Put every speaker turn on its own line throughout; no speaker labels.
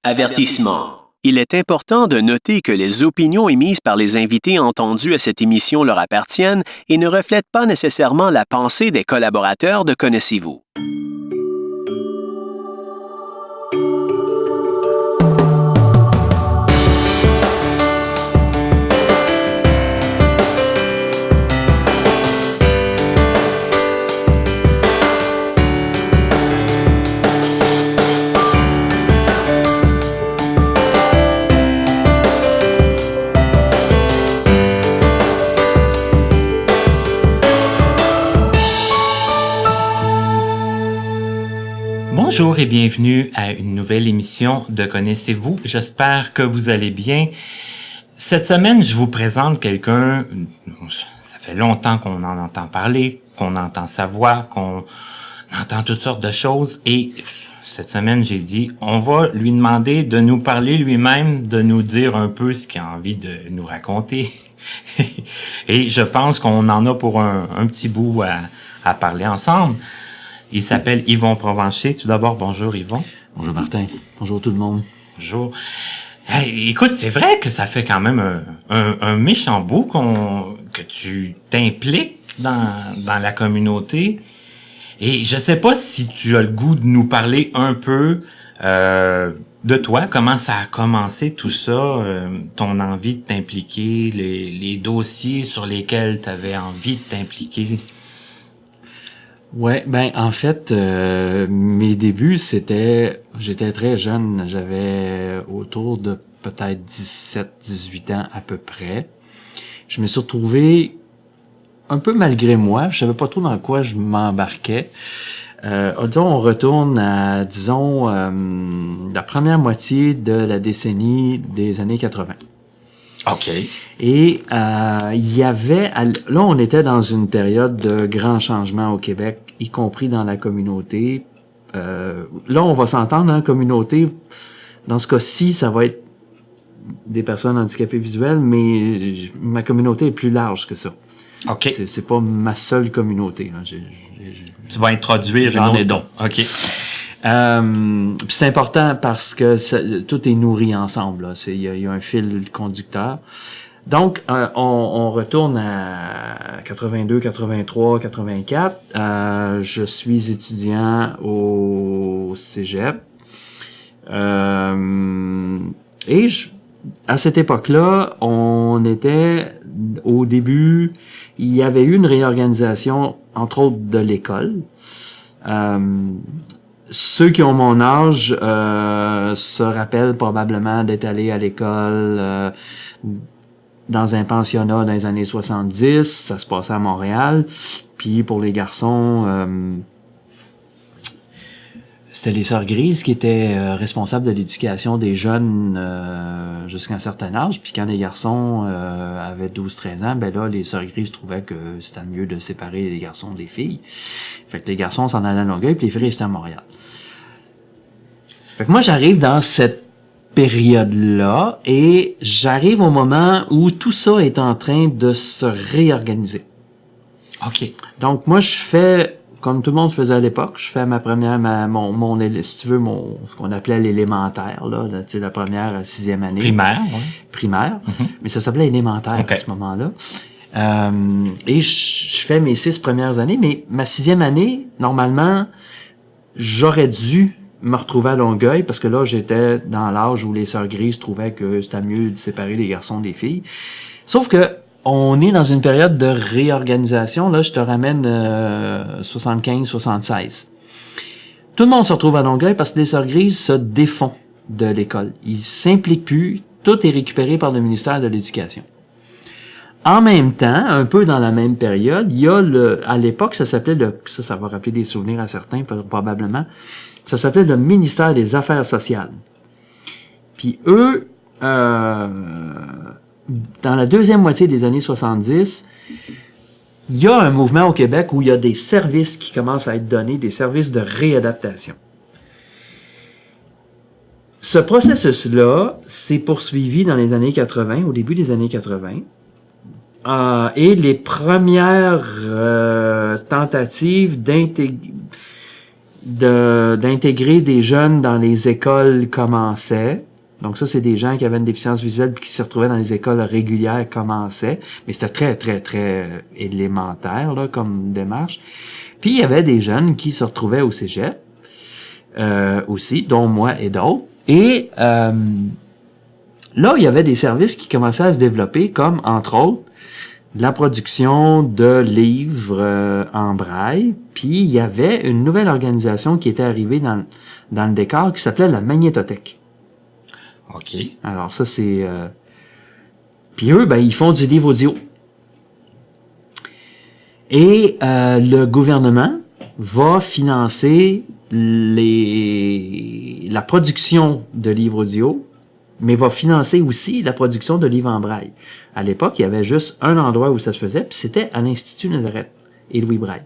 Avertissement. Il est important de noter que les opinions émises par les invités entendus à cette émission leur appartiennent et ne reflètent pas nécessairement la pensée des collaborateurs de Connaissez-vous.
Bonjour et bienvenue à une nouvelle émission de Connaissez-vous. J'espère que vous allez bien. Cette semaine, je vous présente quelqu'un, ça fait longtemps qu'on en entend parler, qu'on entend sa voix, qu'on entend toutes sortes de choses. Et cette semaine, j'ai dit, on va lui demander de nous parler lui-même, de nous dire un peu ce qu'il a envie de nous raconter. Et je pense qu'on en a pour un petit bout à parler ensemble. Il s'appelle Yvon Provencher. Tout d'abord, bonjour Yvon.
Bonjour Martin. Bonjour tout le monde.
Bonjour. Hey, écoute, c'est vrai que ça fait quand même un méchant bout que tu t'impliques dans la communauté. Et je sais pas si tu as le goût de nous parler un peu de toi, comment ça a commencé tout ça, ton envie de t'impliquer, les dossiers sur lesquels tu avais envie de t'impliquer.
Ouais, ben en fait, mes débuts, j'étais très jeune, j'avais autour de peut-être 17-18 ans à peu près. Je me suis retrouvé un peu malgré moi, je savais pas trop dans quoi je m'embarquais. Disons, on retourne à, la première moitié de la décennie des années 80.
OK.
Et il y avait... Là, on était dans une période de grands changements au Québec, y compris dans la communauté. Là, on va s'entendre, hein, communauté. Dans ce cas-ci, ça va être des personnes handicapées visuelles, mais ma communauté est plus large que ça.
OK.
C'est pas ma seule communauté. Là.
Tu vas introduire
j'en ai donc.
OK.
C'est important parce que tout est nourri ensemble. Il y a un fil conducteur. Donc, on retourne à 82, 83, 84. Je suis étudiant au cégep. Et à cette époque-là, on était au début, il y avait eu une réorganisation, entre autres, de l'école. Ceux qui ont mon âge se rappellent probablement d'être allés à l'école dans un pensionnat dans les années 70. Ça se passait à Montréal. Puis pour les garçons, c'était les Sœurs Grises qui étaient responsables de l'éducation des jeunes jusqu'à un certain âge. Puis quand les garçons avaient 12-13 ans, ben là, les Sœurs Grises trouvaient que c'était mieux de séparer les garçons des filles. Fait que les garçons s'en allaient à Longueuil, puis les filles restaient à Montréal. Fait que moi, j'arrive dans cette période-là, et j'arrive au moment où tout ça est en train de se réorganiser.
OK.
Donc, moi, je fais... Comme tout le monde faisait à l'époque, je fais si tu veux, ce qu'on appelait l'élémentaire, là, tu sais, la première à 6e année.
Primaire, oui.
Primaire. Mm-hmm. Mais ça s'appelait élémentaire à ce moment-là. Et je fais mes 6 premières années, mais ma 6e année, normalement, j'aurais dû me retrouver à Longueuil, parce que là, j'étais dans l'âge où les Sœurs Grises trouvaient que c'était mieux de séparer les garçons des filles. Sauf que, on est dans une période de réorganisation. Là, je te ramène 75-76. Tout le monde se retrouve à Longueuil parce que les Sœurs Grises se défont de l'école. Ils s'impliquent plus. Tout est récupéré par le ministère de l'Éducation. En même temps, un peu dans la même période, il y a à l'époque, ça s'appelait ça va rappeler des souvenirs à certains, probablement. Ça s'appelait le ministère des Affaires sociales. Puis eux, dans la deuxième moitié des années 70, il y a un mouvement au Québec où il y a des services qui commencent à être donnés, des services de réadaptation. Ce processus-là s'est poursuivi dans les années 80, au début des années 80, et les premières tentatives d'intégrer des jeunes dans les écoles commençait. Donc ça, c'est des gens qui avaient une déficience visuelle puis qui se retrouvaient dans les écoles régulières commençaient. Mais c'était très, très, très élémentaire là, comme démarche. Puis il y avait des jeunes qui se retrouvaient au cégep aussi, dont moi et d'autres. Et là, il y avait des services qui commençaient à se développer, comme, entre autres, la production de livres en braille. Puis il y avait une nouvelle organisation qui était arrivée dans le décor qui s'appelait la Magnétothèque.
OK.
Alors ça, c'est... Puis eux, ben, ils font du livre audio. Et le gouvernement va financer la production de livres audio, mais va financer aussi la production de livres en braille. À l'époque, il y avait juste un endroit où ça se faisait, puis c'était à l'Institut Nazareth et Louis Braille.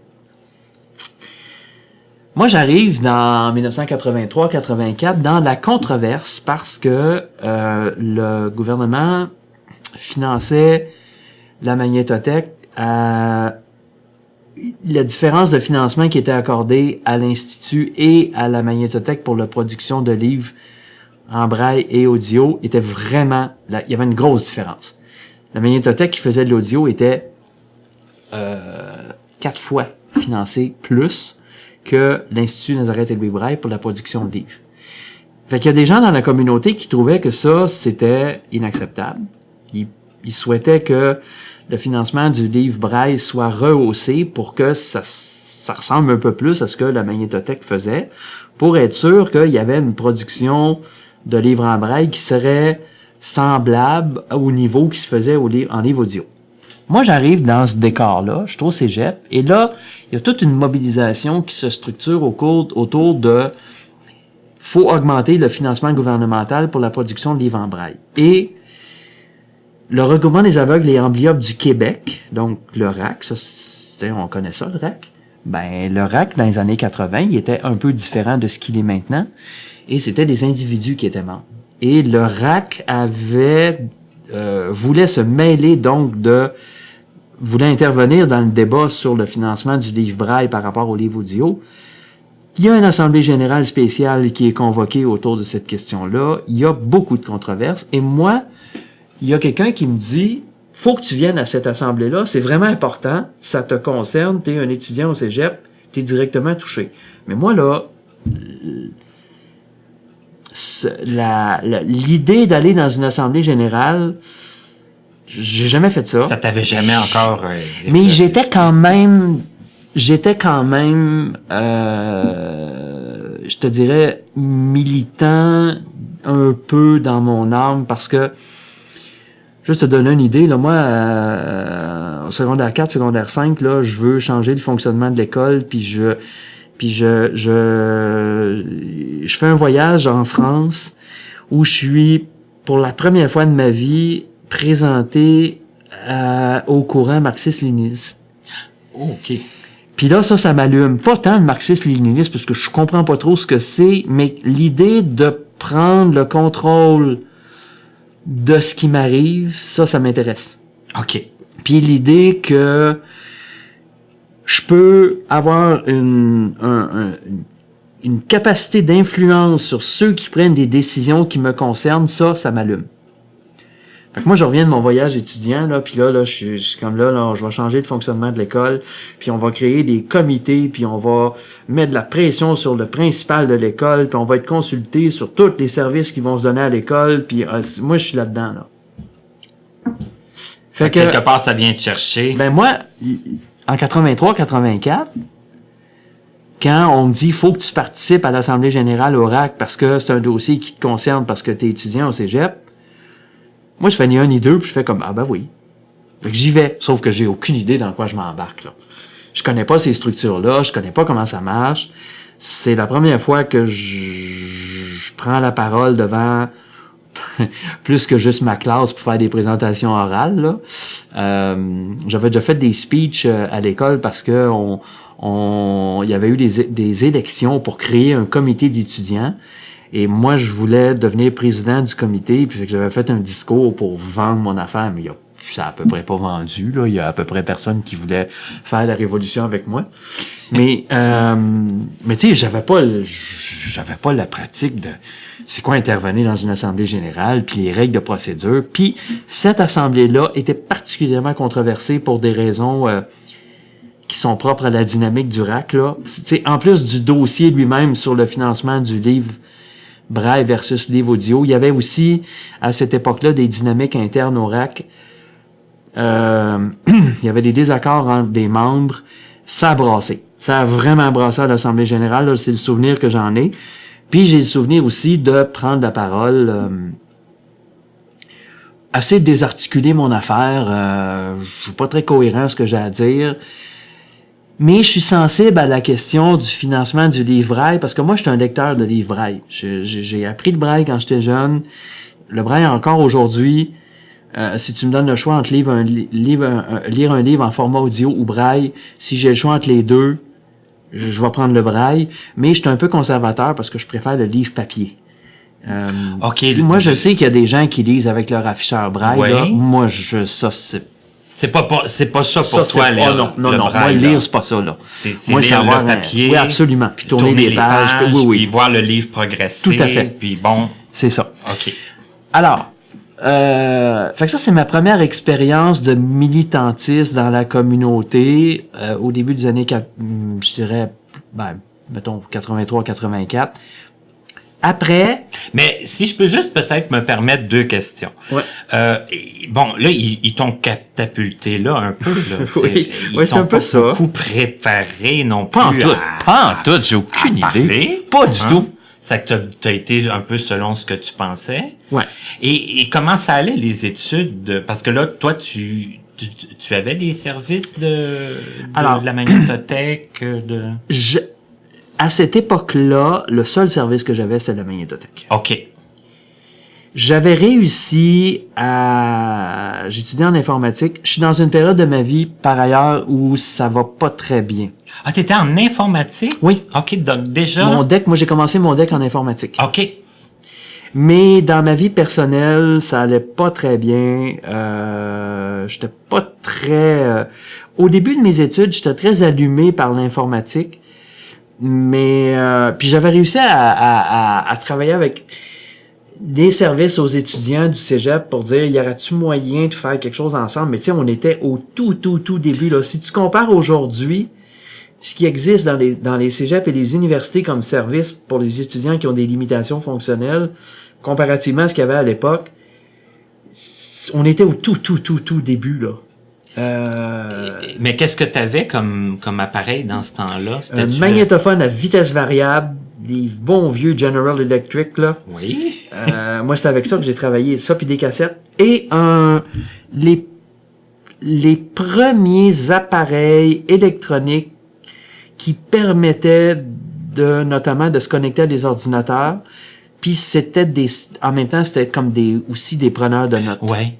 Moi, j'arrive dans 1983-84 dans la controverse parce que le gouvernement finançait la Magnétothèque à la différence de financement qui était accordée à l'Institut et à la Magnétothèque pour la production de livres en braille et audio était vraiment... il y avait une grosse différence. La Magnétothèque qui faisait de l'audio était 4 fois financée plus que l'Institut Nazareth et Louis Braille pour la production de livres. Fait qu'il y a des gens dans la communauté qui trouvaient que ça, c'était inacceptable. Ils souhaitaient que le financement du livre braille soit rehaussé pour que ça ressemble un peu plus à ce que la Magnétothèque faisait, pour être sûr qu'il y avait une production de livres en braille qui serait semblable au niveau qui se faisait en livre audio. Moi, j'arrive dans ce décor-là, je suis au cégep, et là, il y a toute une mobilisation qui se structure autour de faut augmenter le financement gouvernemental pour la production de livres en braille. Et le regroupement des aveugles et amblyopes du Québec, donc le RAC, ça, on connaît ça, le RAC. Ben, le RAC, dans les années 80, il était un peu différent de ce qu'il est maintenant, et c'était des individus qui étaient membres. Et le RAC voulait se mêler donc voulait intervenir dans le débat sur le financement du livre braille par rapport au livre audio. Il y a une assemblée générale spéciale qui est convoquée autour de cette question-là. Il y a beaucoup de controverses. Et moi, il y a quelqu'un qui me dit, faut que tu viennes à cette assemblée-là, c'est vraiment important, ça te concerne, t'es un étudiant au cégep, t'es directement touché. Mais moi, là, l'idée d'aller dans une assemblée générale, j'ai jamais fait ça.
Ça t'avait jamais encore...
mais j'étais quand même, je te dirais, militant un peu dans mon âme, parce que, juste te donner une idée, là, moi, au secondaire 4, secondaire 5, là, je veux changer le fonctionnement de l'école, puis je fais un voyage en France où je suis, pour la première fois de ma vie, présenté au courant marxiste-léniniste.
OK.
Puis là, ça m'allume. Pas tant le marxiste-léniniste, parce que je comprends pas trop ce que c'est, mais l'idée de prendre le contrôle de ce qui m'arrive, ça m'intéresse.
OK.
Puis l'idée que je peux avoir une capacité d'influence sur ceux qui prennent des décisions qui me concernent, ça m'allume. Fait que moi, je reviens de mon voyage étudiant, là, puis là, je suis comme là, je vais changer le fonctionnement de l'école, puis on va créer des comités, puis on va mettre de la pression sur le principal de l'école, puis on va être consulté sur tous les services qui vont se donner à l'école, puis moi, je suis là-dedans, là.
Fait que quelque part, ça vient te chercher.
Ben moi, en 83-84, quand on me dit faut que tu participes à l'Assemblée générale au RAC parce que c'est un dossier qui te concerne parce que tu es étudiant au cégep, moi je fais ni un ni deux, puis je fais comme ah ben oui. Fait que j'y vais, sauf que j'ai aucune idée dans quoi je m'embarque là. Je connais pas ces structures-là, je connais pas comment ça marche. C'est la première fois que je prends la parole devant plus que juste ma classe pour faire des présentations orales, là. J'avais déjà fait des speeches à l'école parce que il y avait eu des élections pour créer un comité d'étudiants. Et moi, je voulais devenir président du comité, puis j'avais fait un discours pour vendre mon affaire, mais il y a ça a à peu près pas vendu, là. Il y a à peu près personne qui voulait faire la révolution avec moi. Mais tu sais, j'avais pas la pratique de c'est quoi intervenir dans une assemblée générale, puis les règles de procédure. Puis cette assemblée-là était particulièrement controversée pour des raisons qui sont propres à la dynamique du RAC, là. Tu sais, en plus du dossier lui-même sur le financement du livre Braille versus livre audio, il y avait aussi, à cette époque-là, des dynamiques internes au RAC. Il y avait des désaccords entre des membres. Ça a brassé. Ça a vraiment brassé à l'Assemblée générale, là, c'est le souvenir que j'en ai. Puis j'ai le souvenir aussi de prendre la parole, assez désarticuler mon affaire. Je suis pas très cohérent ce que j'ai à dire. Mais je suis sensible à la question du financement du livre Braille, parce que moi, je suis un lecteur de livres Braille. J'ai appris le Braille quand j'étais jeune. Le Braille, encore aujourd'hui, si tu me donnes le choix entre lire un livre en format audio ou Braille, si j'ai le choix entre les deux, je vais prendre le Braille. Mais je suis un peu conservateur parce que je préfère le livre papier. Moi, je sais qu'il y a des gens qui lisent avec leur afficheur Braille.
Ouais.
Là. Moi, ça,
c'est pas ça pour toi,
lire. Non,
le
moi,
Braille,
lire,
là.
c'est pas ça, là.
C'est
Moi,
lire
avoir
le papier.
Oui, absolument. Puis tourner les pages.
Puis voir le livre progresser.
Tout à fait.
Puis bon.
C'est ça.
OK.
Alors, fait que ça, c'est ma première expérience de militantisme dans la communauté au début des années, je dirais, mettons, 83-84. Après...
Mais si je peux juste peut-être me permettre 2 questions.
Ouais.
Bon, là, ils t'ont catapulté là un peu. Là,
Oui,
ils
c'est un peu ça.
beaucoup préparé non plus
Pas en tout. Pas en tout, j'ai aucune idée. Pas du tout.
Ça que t'as été un peu selon ce que tu pensais.
Ouais.
Et comment ça allait, les études? Parce que là, toi, tu avais des services de la magnétothèque,
À cette époque-là, le seul service que j'avais, c'était la magnétothèque.
OK.
J'avais réussi à... J'étudiais en informatique. Je suis dans une période de ma vie, par ailleurs, où ça va pas très bien.
Ah, t'étais en informatique?
Oui.
OK, donc déjà...
Moi, j'ai commencé mon deck en informatique.
OK.
Mais dans ma vie personnelle, ça allait pas très bien. J'étais pas très... Au début de mes études, j'étais très allumé par l'informatique. Mais puis j'avais réussi à travailler avec des services aux étudiants du cégep pour dire, y aurait-tu moyen de faire quelque chose ensemble? Mais tu sais, on était au tout début, là. Si tu compares aujourd'hui ce qui existe dans les cégeps et les universités comme service pour les étudiants qui ont des limitations fonctionnelles, comparativement à ce qu'il y avait à l'époque, on était au tout début, là.
Mais qu'est-ce que tu avais comme appareil dans ce temps-là?
Un magnétophone à vitesse variable, des bons vieux General Electric, là.
Oui.
Moi, c'est avec ça que j'ai travaillé, ça puis des cassettes. Et les premiers appareils électroniques qui permettaient notamment de se connecter à des ordinateurs. Puis c'était en même temps, c'était comme aussi des preneurs de notes.
Ouais.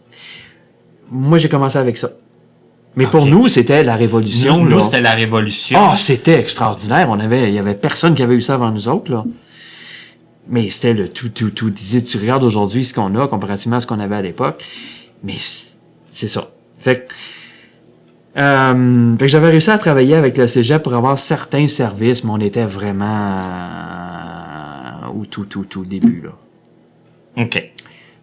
Moi, j'ai commencé avec ça. Mais pour nous, c'était la révolution.
Nous, c'était la révolution.
Ah, c'était extraordinaire. Il y avait personne qui avait eu ça avant nous autres, là. Mais c'était le tout. Tu regardes aujourd'hui ce qu'on a comparativement à ce qu'on avait à l'époque. Mais c'est ça. Fait que j'avais réussi à travailler avec le cégep pour avoir certains services, mais on était vraiment au tout début, là.
OK.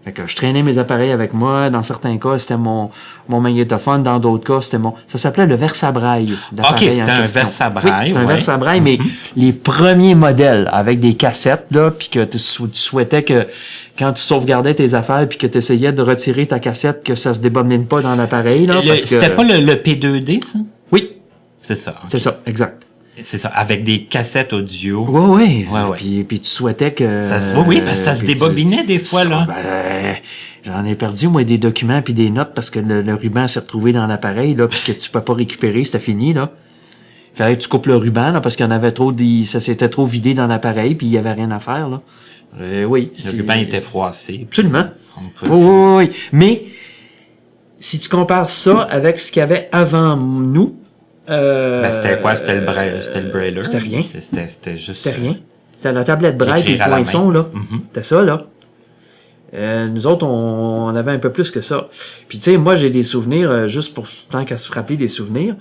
Fait que je traînais mes appareils avec moi. Dans certains cas, c'était mon magnétophone. Dans d'autres cas, ça s'appelait le Versabraille.
OK, c'était un Versabraille.
Oui, c'était un Versabraille, mais les premiers modèles avec des cassettes, là, puis que tu souhaitais que quand tu sauvegardais tes affaires puis que tu essayais de retirer ta cassette, que ça se débobine pas dans l'appareil, là.
C'était pas le P2D, ça?
Oui.
C'est ça. Okay.
C'est ça, exact.
C'est ça, avec des cassettes audio.
Oui.
Ouais.
Puis tu souhaitais que...
Oui, parce que ça se débobinait des fois, là.
J'en ai perdu, moi, des documents puis des notes parce que le ruban s'est retrouvé dans l'appareil, là, puis que tu peux pas récupérer, c'était fini, là. Il fallait que tu coupes le ruban, là, parce qu'il y en avait trop, ça s'était trop vidé dans l'appareil puis il y avait rien à faire, là. Oui.
Le ruban était froissé.
Absolument. Oui. Mais, si tu compares ça avec ce qu'il y avait avant nous,
c'était quoi? C'était le braille,
C'était rien.
C'était juste...
C'était rien. C'était la tablette braille et le poinçon, là. C'était ça, là. Nous autres, on avait un peu plus que ça. Puis tu sais, moi j'ai des souvenirs, juste pour tant qu'à se rappeler des souvenirs.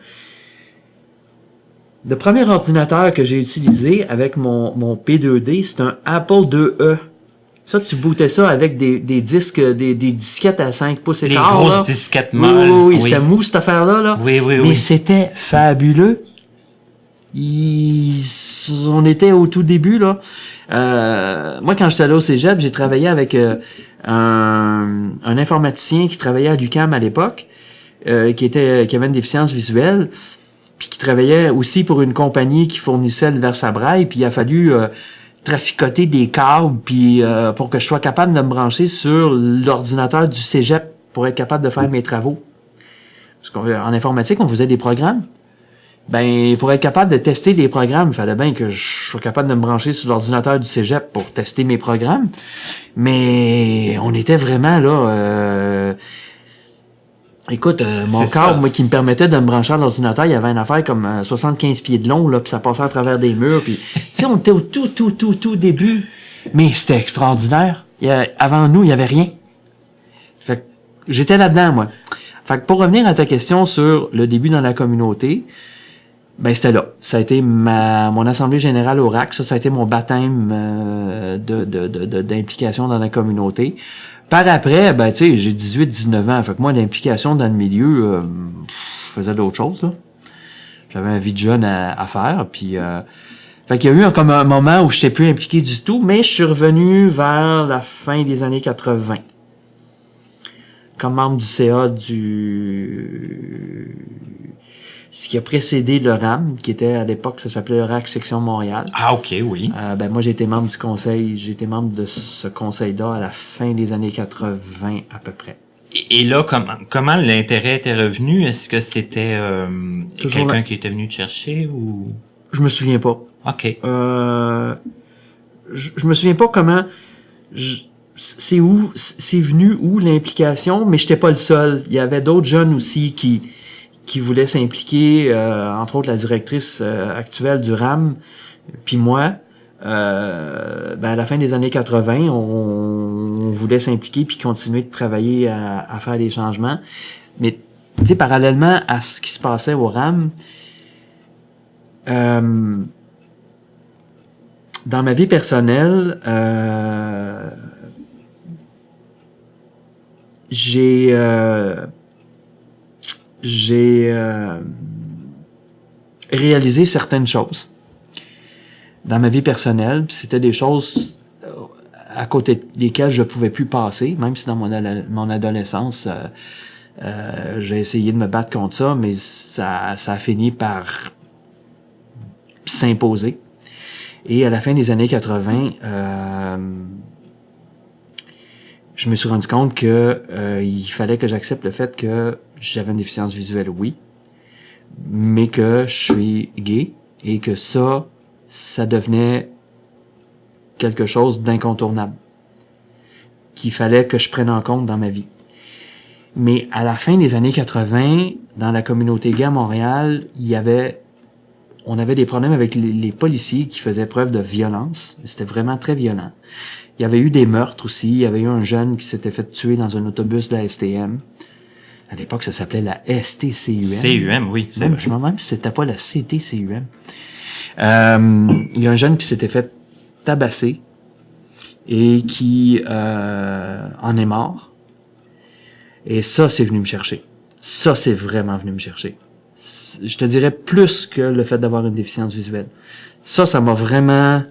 Le premier ordinateur que j'ai utilisé avec mon P2D, c'est un Apple IIe. Ça, tu bootais ça avec des disques, des disquettes à 5 pouces et
Les
quart,
grosses
là.
disquettes
Oui,
molles.
oui, c'était mou cette affaire-là. Là.
Oui, oui,
Mais
oui.
c'était fabuleux. On était au tout début, là. Moi, quand j'étais allé au cégep, j'ai travaillé avec un informaticien qui travaillait à l'UQAM à l'époque, qui avait une déficience visuelle, puis qui travaillait aussi pour une compagnie qui fournissait le versa-braille, puis il a fallu traficoter des câbles, puis pour que je sois capable de me brancher sur l'ordinateur du cégep pour être capable de faire mes travaux. Parce qu'en informatique, on faisait des programmes. Ben, pour être capable de tester des programmes, il fallait bien que je sois capable de me brancher sur l'ordinateur du cégep pour tester mes programmes. Mais on était vraiment là... Écoute, mon
C'est
câble,
ça.
moi, qui me permettait de me brancher à l'ordinateur, il y avait une affaire comme 75 pieds de long, là, puis ça passait à travers des murs. Puis, tu sais, on était au tout début. Mais c'était extraordinaire. Avant nous, il y avait rien. Fait que j'étais là-dedans, moi. Fait que pour revenir à ta question sur le début dans la communauté, ben c'était là. Ça a été mon assemblée générale au RAC. Ça a été mon baptême d'implication dans la communauté. Par après, ben tu sais, j'ai 18-19 ans. Fait que moi, l'implication dans le milieu, je faisais d'autres choses, là. J'avais une vie de jeune à faire. Puis, fait qu'il y a eu comme un moment où je n'étais plus impliqué du tout, mais je suis revenu vers la fin des années 80. Comme membre du CA ce qui a précédé le RAM, qui était à l'époque, ça s'appelait le RAC Section Montréal.
Ah, OK, oui.
Ben moi, j'ai été membre du conseil, j'ai été membre de ce conseil-là à la fin des années 80 à peu près.
Et là, comment l'intérêt était revenu? Est-ce que c'était
Toujours
quelqu'un qui était venu te chercher ou...
Je me souviens pas.
OK.
Je me souviens pas comment... C'est venu où l'implication, mais j'étais pas le seul. Il y avait d'autres jeunes aussi qui voulaient s'impliquer, entre autres la directrice actuelle du RAM, puis moi. À la fin des années 80, on voulait s'impliquer puis continuer de travailler à faire des changements. Mais tu sais, parallèlement à ce qui se passait au RAM, dans ma vie personnelle, j'ai réalisé certaines choses dans ma vie personnelle, puis c'était des choses à côté desquelles je pouvais plus passer, même si dans mon adolescence, j'ai essayé de me battre contre ça, mais ça a fini par s'imposer. Et à la fin des années 80, je me suis rendu compte que il fallait que j'accepte le fait que j'avais une déficience visuelle, oui, mais que je suis gay et que ça devenait quelque chose d'incontournable qu'il fallait que je prenne en compte dans ma vie. Mais à la fin des années 80, dans la communauté gay à Montréal, on avait des problèmes avec les policiers qui faisaient preuve de violence. C'était vraiment très violent. Il y avait eu des meurtres aussi. Il y avait eu un jeune qui s'était fait tuer dans un autobus de la STM. À l'époque, ça s'appelait la STCUM.
CUM, oui.
Je me demande même si c'était pas la CTCUM. Il y a un jeune qui s'était fait tabasser et qui en est mort. Et ça, c'est venu me chercher. Ça, c'est vraiment venu me chercher. Je te dirais plus que le fait d'avoir une déficience visuelle. Ça m'a vraiment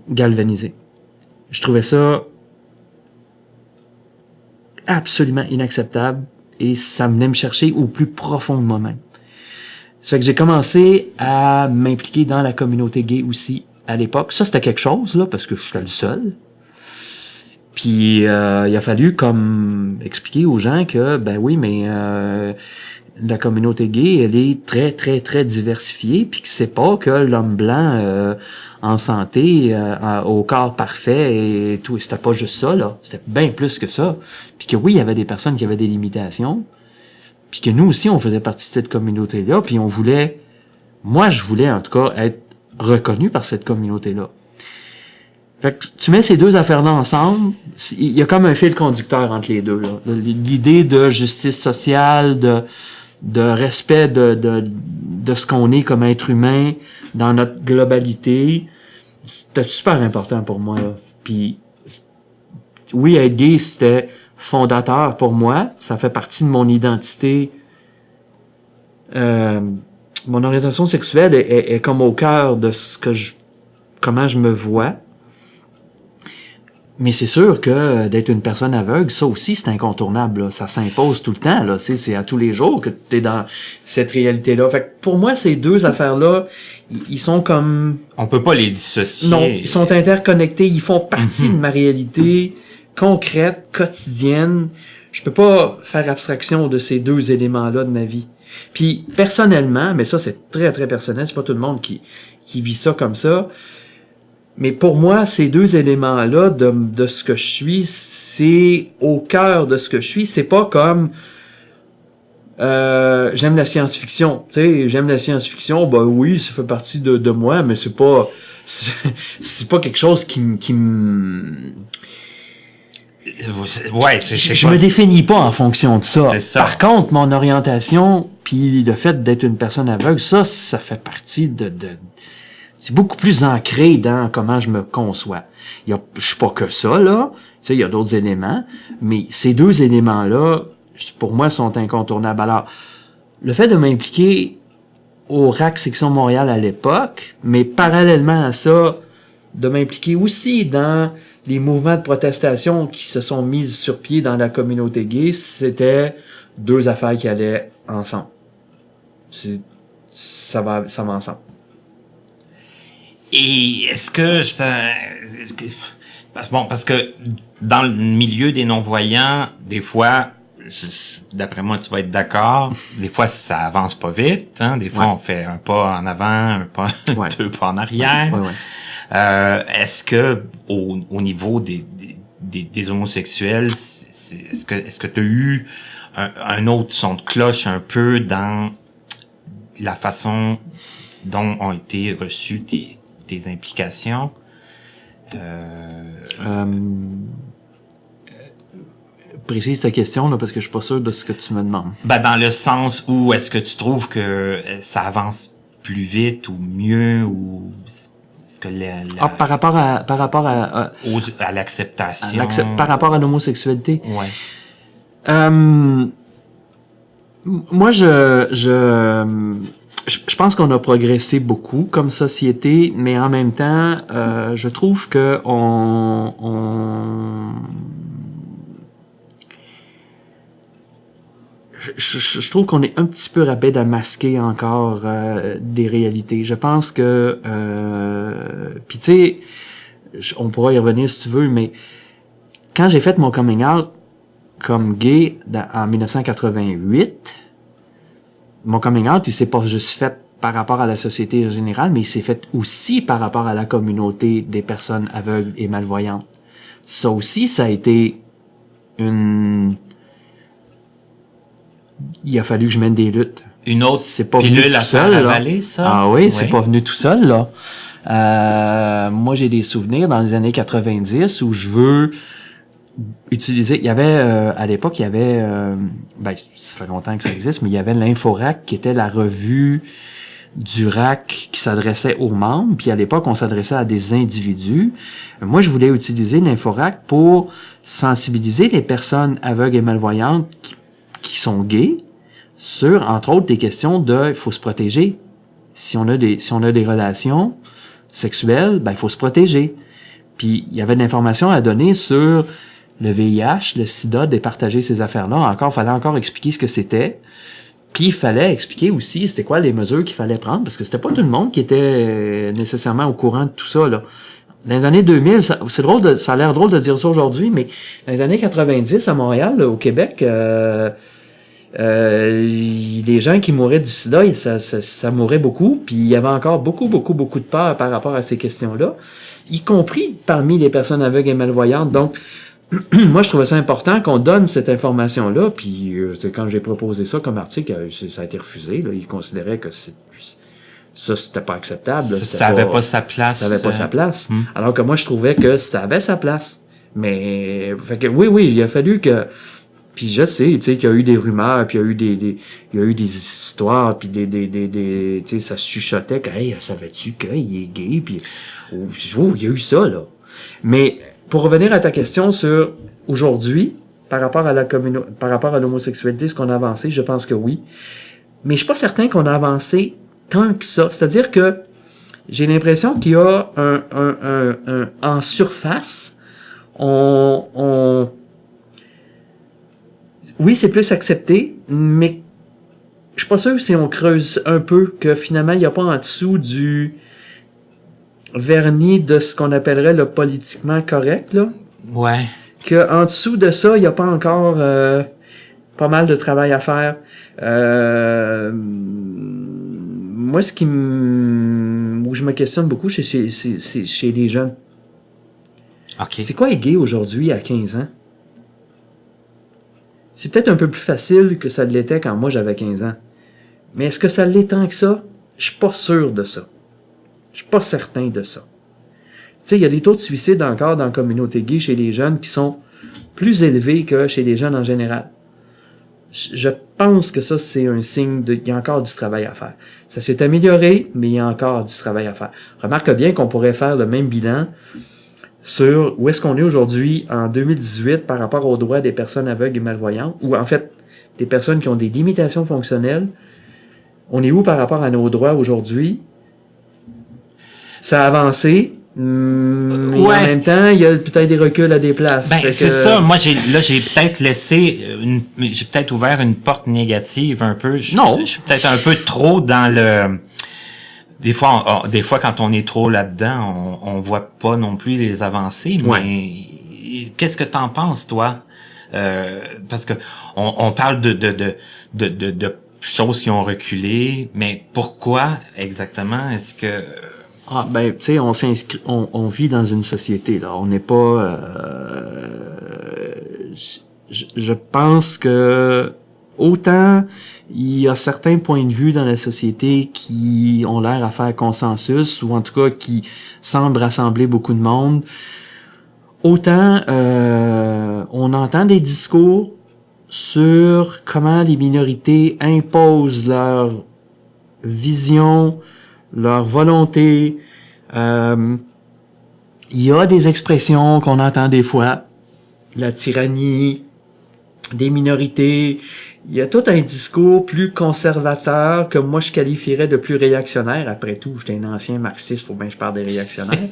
galvanisé. Je trouvais ça absolument inacceptable et ça venait me chercher au plus profond de moi-même. Ça fait que j'ai commencé à m'impliquer dans la communauté gay aussi à l'époque. Ça, c'était quelque chose, là, parce que j'étais le seul. Puis il a fallu comme expliquer aux gens que ben oui, mais la communauté gay, elle est très très très diversifiée, puis que c'est pas que l'homme blanc en santé, au corps parfait et tout. Et c'était pas juste ça, là. C'était bien plus que ça. Puis que oui, il y avait des personnes qui avaient des limitations. Puis que nous aussi, on faisait partie de cette communauté-là. Puis on voulait, moi je voulais en tout cas être reconnu par cette communauté-là. Fait que tu mets ces deux affaires-là ensemble, il y a comme un fil conducteur entre les deux, là. L'idée de justice sociale, de respect de ce qu'on est comme être humain dans notre globalité, c'était super important pour moi, là. Puis, oui, être gay, c'était fondateur pour moi. Ça fait partie de mon identité. Mon orientation sexuelle est comme au cœur de comment je me vois. Mais c'est sûr que d'être une personne aveugle, ça aussi, c'est incontournable, là. Ça s'impose tout le temps, là. C'est à tous les jours que t'es dans cette réalité-là. Fait que pour moi, ces deux affaires-là, ils sont comme...
On peut pas les dissocier.
Non, ils sont interconnectés. Ils font partie de ma réalité concrète, quotidienne. Je peux pas faire abstraction de ces deux éléments-là de ma vie. Puis, personnellement, mais ça, c'est très, très personnel. C'est pas tout le monde qui vit ça comme ça. Mais pour moi, ces deux éléments-là de ce que je suis, c'est au cœur de ce que je suis. C'est pas comme j'aime la science-fiction. Tu sais, j'aime la science-fiction, ben oui, ça fait partie de moi, mais c'est pas quelque chose qui me
Ouais,
je me définis pas en fonction de ça.
C'est ça.
Par contre, mon orientation, puis le fait d'être une personne aveugle, ça fait partie c'est beaucoup plus ancré dans comment je me conçois. Je suis pas que ça, là. Tu sais, il y a d'autres éléments. Mais ces deux éléments-là, pour moi, sont incontournables. Alors, le fait de m'impliquer au RAC Section Montréal à l'époque, mais parallèlement à ça, de m'impliquer aussi dans les mouvements de protestation qui se sont mis sur pied dans la communauté gay, c'était deux affaires qui allaient ensemble. Ça va ensemble.
Et est-ce que ça... Parce que dans le milieu des non-voyants, des fois, d'après moi, tu vas être d'accord, des fois, ça avance pas vite. Hein? Des fois, on fait un pas en avant, deux pas en arrière. Est-ce que au niveau des homosexuels, est-ce que tu as eu un autre son de cloche un peu dans la façon dont ont été reçues tes implications?
Précise ta question, là, parce que je suis pas sûr de ce que tu me demandes.
Ben, dans le sens où est-ce que tu trouves que ça avance plus vite ou mieux, ou est-ce que
par rapport à
l'acceptation,
par rapport à l'homosexualité.
Ouais.
Moi, je pense qu'on a progressé beaucoup comme société, mais en même temps, je trouve que je trouve qu'on est un petit peu rapide à masquer encore des réalités. Je pense que puis tu sais, on pourra y revenir si tu veux, mais quand j'ai fait mon coming out comme gay en 1988, mon coming out, il s'est pas juste fait par rapport à la société en général, mais il s'est fait aussi par rapport à la communauté des personnes aveugles et malvoyantes. Ça aussi, ça a été il a fallu que je mène des luttes.
Une autre
c'est pas venu tout seul,
avaler, ça?
Ah oui, c'est pas venu tout seul, là. Moi, j'ai des souvenirs dans les années 90 où je veux utiliser... Il y avait, à l'époque, ça fait longtemps que ça existe, mais il y avait l'Inforac qui était la revue du RAC qui s'adressait aux membres, puis à l'époque, on s'adressait à des individus. Moi, je voulais utiliser l'Inforac pour sensibiliser les personnes aveugles et malvoyantes qui sont gays sur, entre autres, des questions il faut se protéger. Si on a des relations sexuelles, il faut se protéger. Puis, il y avait de l'information à donner sur le VIH, le sida, départager ces affaires-là. Fallait encore expliquer ce que c'était. Puis, il fallait expliquer aussi c'était quoi les mesures qu'il fallait prendre, parce que c'était pas tout le monde qui était nécessairement au courant de tout ça, là. Dans les années 2000, ça a l'air drôle de dire ça aujourd'hui, mais dans les années 90, à Montréal, là, au Québec, les gens qui mouraient du sida, ça mourait beaucoup, puis il y avait encore beaucoup de peur par rapport à ces questions-là, y compris parmi les personnes aveugles et malvoyantes. Donc, moi, je trouvais ça important qu'on donne cette information-là, puis quand j'ai proposé ça comme article, ça a été refusé, là. Ils considéraient que Ça, c'était pas acceptable.
Ça avait pas sa place.
Ça avait pas sa place.
Hmm.
Alors que moi, je trouvais que ça avait sa place. Mais, fait que oui, il a fallu que... Puis je sais, tu sais, qu'il y a eu des rumeurs, puis il y a eu des histoires, puis tu sais, ça se chuchotait que, hey, savais-tu qu'il est gay, puis il y a eu ça, là. Mais, pour revenir à ta question sur aujourd'hui, par rapport à l'homosexualité, ce qu'on a avancé, je pense que oui. Mais je suis pas certain qu'on a avancé tant que ça. C'est-à-dire que j'ai l'impression qu'il y a en surface, oui, c'est plus accepté, mais je suis pas sûr si on creuse un peu que finalement, il n'y a pas en dessous du vernis de ce qu'on appellerait le politiquement correct, là.
Ouais.
Que en dessous de ça, il n'y a pas encore pas mal de travail à faire. Moi, où je me questionne beaucoup, c'est chez les jeunes.
OK.
C'est quoi être gay aujourd'hui à 15 ans? C'est peut-être un peu plus facile que ça l'était quand moi j'avais 15 ans. Mais est-ce que ça l'est tant que ça? Je suis pas sûr de ça. Je suis pas certain de ça. Tu sais, il y a des taux de suicide encore dans la communauté gay chez les jeunes qui sont plus élevés que chez les jeunes en général. Je pense que ça, c'est un signe qu'il y a encore du travail à faire. Ça s'est amélioré, mais il y a encore du travail à faire. Remarque bien qu'on pourrait faire le même bilan sur où est-ce qu'on est aujourd'hui en 2018 par rapport aux droits des personnes aveugles et malvoyantes, ou en fait, des personnes qui ont des limitations fonctionnelles. On est où par rapport à nos droits aujourd'hui? Ça a avancé, mais en même temps, il y a peut-être des reculs à des places.
Ben, c'est ça. Moi, j'ai peut-être j'ai peut-être ouvert une porte négative un peu. Je suis peut-être un peu trop dans le... Des fois, quand on est trop là-dedans, on voit pas non plus les avancées. Mais qu'est-ce que t'en penses, toi? Parce que on parle de choses qui ont reculé, mais pourquoi exactement est-ce que...
tu sais, on vit dans une société, là. On n'est pas... je pense que autant il y a certains points de vue dans la société qui ont l'air à faire consensus, ou en tout cas qui semblent rassembler beaucoup de monde, autant on entend des discours sur comment les minorités imposent leur vision, leur volonté. Il y a des expressions qu'on entend des fois, la tyrannie des minorités. Il y a tout un discours plus conservateur que moi je qualifierais de plus réactionnaire. Après tout, j'étais un ancien marxiste, faut bien que je parle des réactionnaires.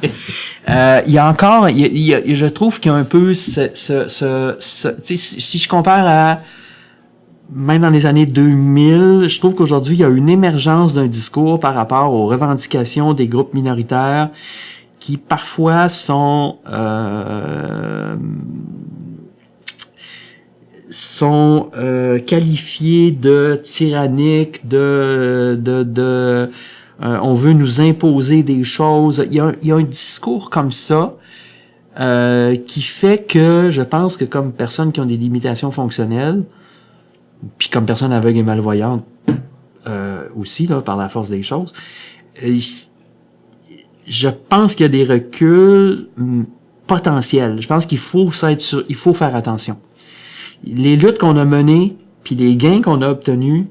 Il y a encore, je trouve qu'il y a un peu si je compare à même dans les années 2000, je trouve qu'aujourd'hui, il y a une émergence d'un discours par rapport aux revendications des groupes minoritaires qui parfois sont qualifiés de tyranniques, on veut nous imposer des choses. Il y a un discours comme ça qui fait que je pense que comme personnes qui ont des limitations fonctionnelles, puis comme personne aveugle et malvoyante aussi, là, par la force des choses, je pense qu'il y a des reculs potentiels. Je pense qu'il faut il faut faire attention. Les luttes qu'on a menées, puis les gains qu'on a obtenus,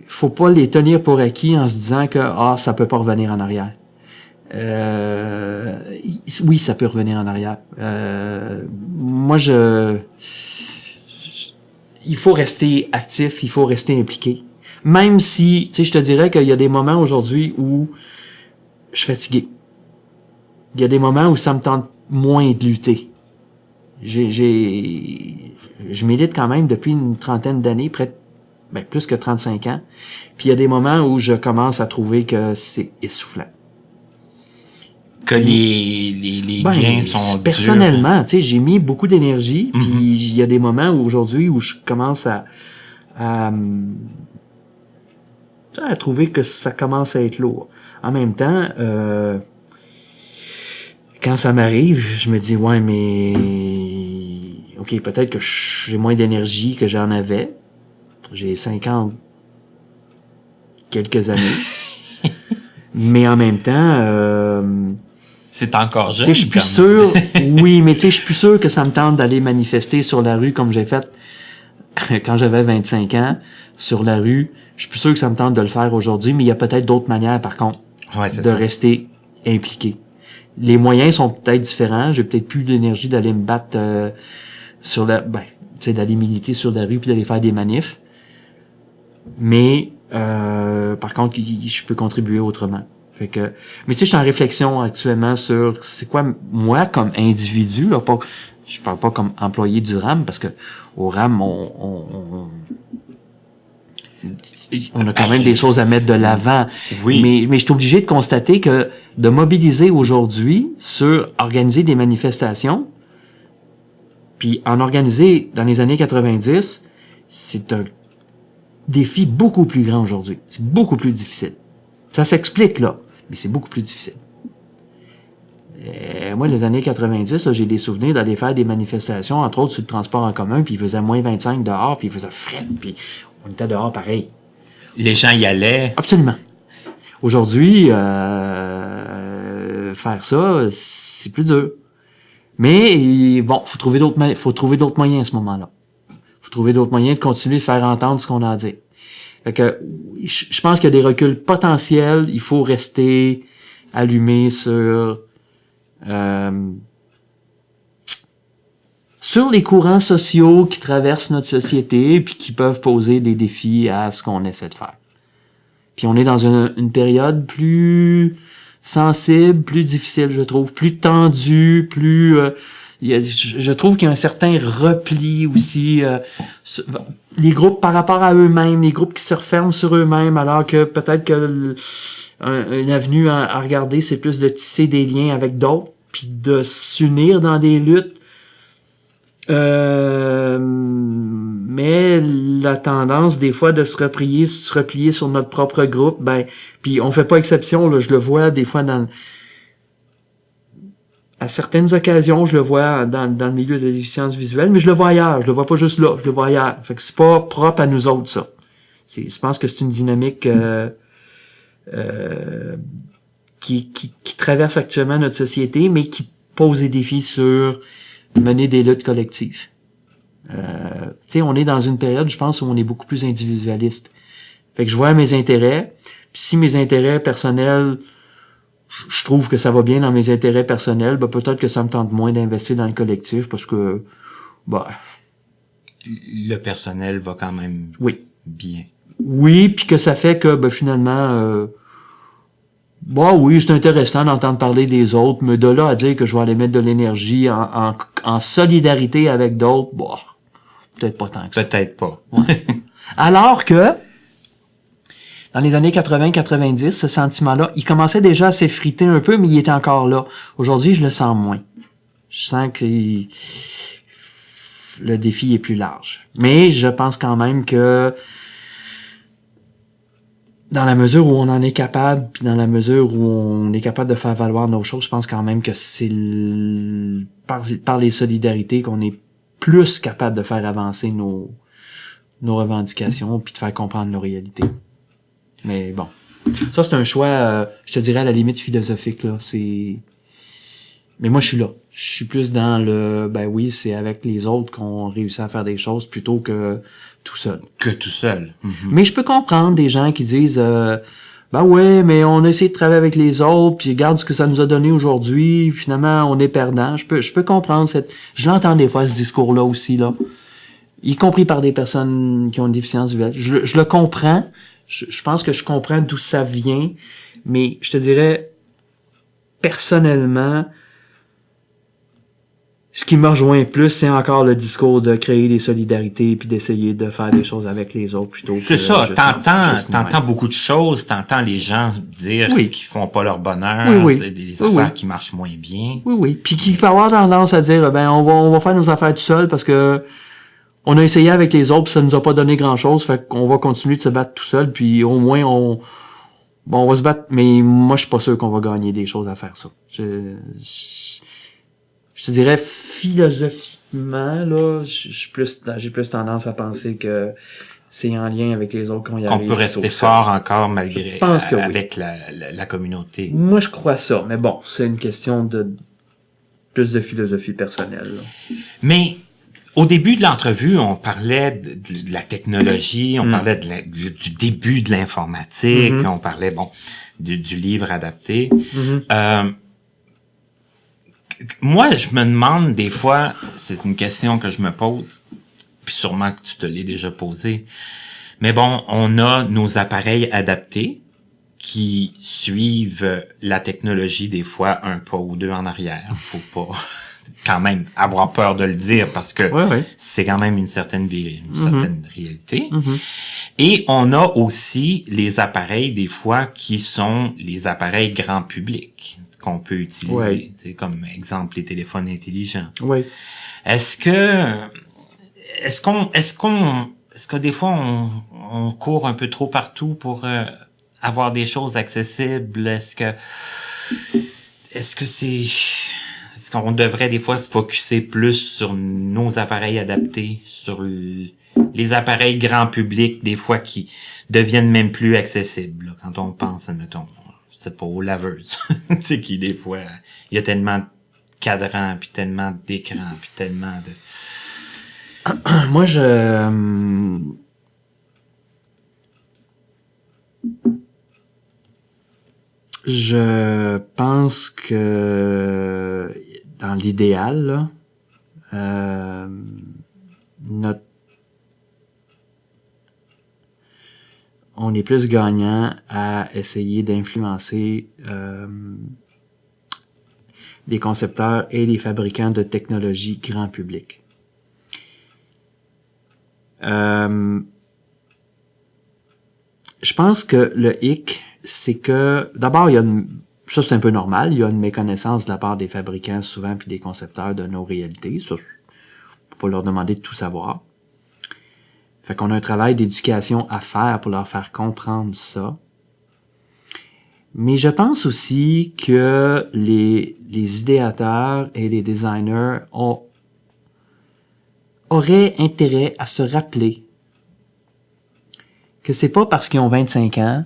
faut pas les tenir pour acquis en se disant que ça peut pas revenir en arrière. Oui, ça peut revenir en arrière. Moi, il faut rester actif, il faut rester impliqué. Même si, tu sais, je te dirais qu'il y a des moments aujourd'hui où je suis fatigué. Il y a des moments où ça me tente moins de lutter. Je milite quand même depuis une trentaine d'années, plus que 35 ans. Puis il y a des moments où je commence à trouver que c'est essoufflant.
Que les gains sont
personnellement, tu sais, j'ai mis beaucoup d'énergie, puis il y a des moments où aujourd'hui où je commence à trouver que ça commence à être lourd. En même temps, quand ça m'arrive, je me dis ouais, mais OK, peut-être que j'ai moins d'énergie que j'en avais. J'ai 50 quelques années. Mais en même temps,
C'est encore jeune.
tu sais, je suis plus sûr, oui, mais tu sais, je suis plus sûr que ça me tente d'aller manifester sur la rue comme j'ai fait quand j'avais 25 ans, sur la rue. Je suis plus sûr que ça me tente de le faire aujourd'hui, mais il y a peut-être d'autres manières, par contre,
Ouais, c'est
de
ça.
rester impliqué. Les moyens sont peut-être différents. J'ai peut-être plus d'énergie d'aller me battre sur la, tu sais, d'aller militer sur la rue puis d'aller faire des manifs. Mais par contre, je peux contribuer autrement. Fait que, mais tu sais, je suis en réflexion actuellement sur c'est quoi moi comme individu, là, pas, je parle pas comme employé du RAM parce que au RAM on a quand même des choses à mettre de l'avant.
Oui.
Mais je suis obligé de constater que de mobiliser aujourd'hui sur organiser des manifestations, puis en organiser dans les années 90, c'est un défi beaucoup plus grand aujourd'hui. C'est beaucoup plus difficile. Ça s'explique, là, mais c'est beaucoup plus difficile. Moi, les années 90, là, j'ai des souvenirs d'aller faire des manifestations, entre autres sur le transport en commun, puis il faisait moins 25 dehors, puis il faisait fret, puis on était dehors pareil.
Les gens y allaient.
Absolument. Aujourd'hui, faire ça, c'est plus dur. Mais bon, faut trouver d'autres moyens à ce moment-là. Faut trouver d'autres moyens de continuer de faire entendre ce qu'on a à dire. Fait que je pense qu'il y a des reculs potentiels. Il faut rester allumé sur les courants sociaux qui traversent notre société puis qui peuvent poser des défis à ce qu'on essaie de faire. Puis on est dans une période plus sensible, plus difficile, je trouve, plus tendue, plus... je trouve qu'il y a un certain repli aussi. Les groupes par rapport à eux-mêmes, les groupes qui se referment sur eux-mêmes, alors que peut-être que une avenue à regarder, c'est plus de tisser des liens avec d'autres, puis de s'unir dans des luttes. Mais la tendance des fois de se replier sur notre propre groupe, puis on fait pas exception, là, je le vois des fois à certaines occasions, je le vois dans le milieu de la déficience visuelle, mais je le vois ailleurs, je le vois pas juste là, je le vois ailleurs. Fait que c'est pas propre à nous autres, ça. Je pense que c'est une dynamique qui traverse actuellement notre société, mais qui pose des défis sur mener des luttes collectives. Tu sais, on est dans une période, je pense, où on est beaucoup plus individualiste. Fait que je vois mes intérêts, puis si mes intérêts personnels, je trouve que ça va bien dans mes intérêts personnels, peut-être que ça me tente moins d'investir dans le collectif parce que,
le personnel va quand même bien.
Oui, puis que ça fait que, finalement, oui, c'est intéressant d'entendre parler des autres, mais de là à dire que je vais aller mettre de l'énergie en solidarité avec d'autres, peut-être pas tant que ça.
Peut-être pas.
Ouais. Alors que, dans les années 80-90, ce sentiment-là, il commençait déjà à s'effriter un peu, mais il était encore là. Aujourd'hui, je le sens moins. Je sens que le défi est plus large. Mais je pense quand même que dans la mesure où on en est capable, puis dans la mesure où on est capable de faire valoir nos choses, je pense quand même que c'est par les solidarités qu'on est plus capable de faire avancer nos revendications, puis de faire comprendre nos réalités. Mais bon, ça c'est un choix, je te dirais à la limite philosophique là. Mais moi je suis là. Je suis plus dans le, oui, c'est avec les autres qu'on réussit à faire des choses plutôt que tout seul.
Que tout seul. Mm-hmm.
Mais je peux comprendre des gens qui disent, ouais, mais on a essayé de travailler avec les autres, puis regarde ce que ça nous a donné aujourd'hui, finalement on est perdant. Je peux comprendre je l'entends des fois ce discours-là aussi là, y compris par des personnes qui ont une déficience visuelle. Je le comprends. Je pense que je comprends d'où ça vient, mais je te dirais, personnellement, ce qui me rejoint plus, c'est encore le discours de créer des solidarités puis d'essayer de faire des choses avec les autres plutôt que...
C'est ça, t'entends beaucoup de choses, t'entends les gens dire ce qu'ils font pas leur bonheur, des affaires qui marchent moins bien.
Oui. Puis qui peut avoir tendance à dire, on va faire nos affaires tout seul parce que on a essayé avec les autres, puis ça nous a pas donné grand-chose, fait qu'on va continuer de se battre tout seul, puis au moins on va se battre, mais moi je suis pas sûr qu'on va gagner des choses à faire ça. Je te dirais philosophiquement là, j'ai plus tendance à penser que c'est en lien avec les autres qu'on y
Qu'on
arrive.
peut rester
plutôt que ça.
fort encore malgré
Je pense que oui.
avec la communauté.
Moi, je crois ça. Mais bon, c'est une question de plus de philosophie personnelle. Là.
Mais au début de l'entrevue, on parlait de la technologie, on parlait du début de l'informatique, on parlait du livre adapté. Moi, je me demande des fois, c'est une question que je me pose, puis sûrement que tu te l'as déjà posée, mais bon, on a nos appareils adaptés qui suivent la technologie des fois un pas ou deux en arrière. Faut pas quand même avoir peur de le dire parce que c'est quand même une certaine réalité. Et on a aussi les appareils des fois qui sont les appareils grand public qu'on peut utiliser, tu sais, comme exemple les téléphones intelligents.
Oui.
Est-ce que des fois on court un peu trop partout pour avoir des choses accessibles? Est-ce qu'on devrait des fois focusser plus sur nos appareils adaptés, sur les appareils grand public, des fois qui deviennent même plus accessibles, là, quand on pense, admettons, c'est pas aux laveuses, tu sais, qui des fois, il y a tellement de cadrans, puis tellement d'écrans, puis tellement de...
Moi, je pense que dans l'idéal, là, on est plus gagnant à essayer d'influencer les concepteurs et les fabricants de technologies grand public. Je pense que le hic, c'est que, d'abord, ça c'est un peu normal, il y a une méconnaissance de la part des fabricants souvent puis des concepteurs de nos réalités. Ça, faut pas leur demander de tout savoir. Fait qu'on a un travail d'éducation à faire pour leur faire comprendre ça. Mais je pense aussi que les idéateurs et les designers auraient intérêt à se rappeler que c'est pas parce qu'ils ont 25 ans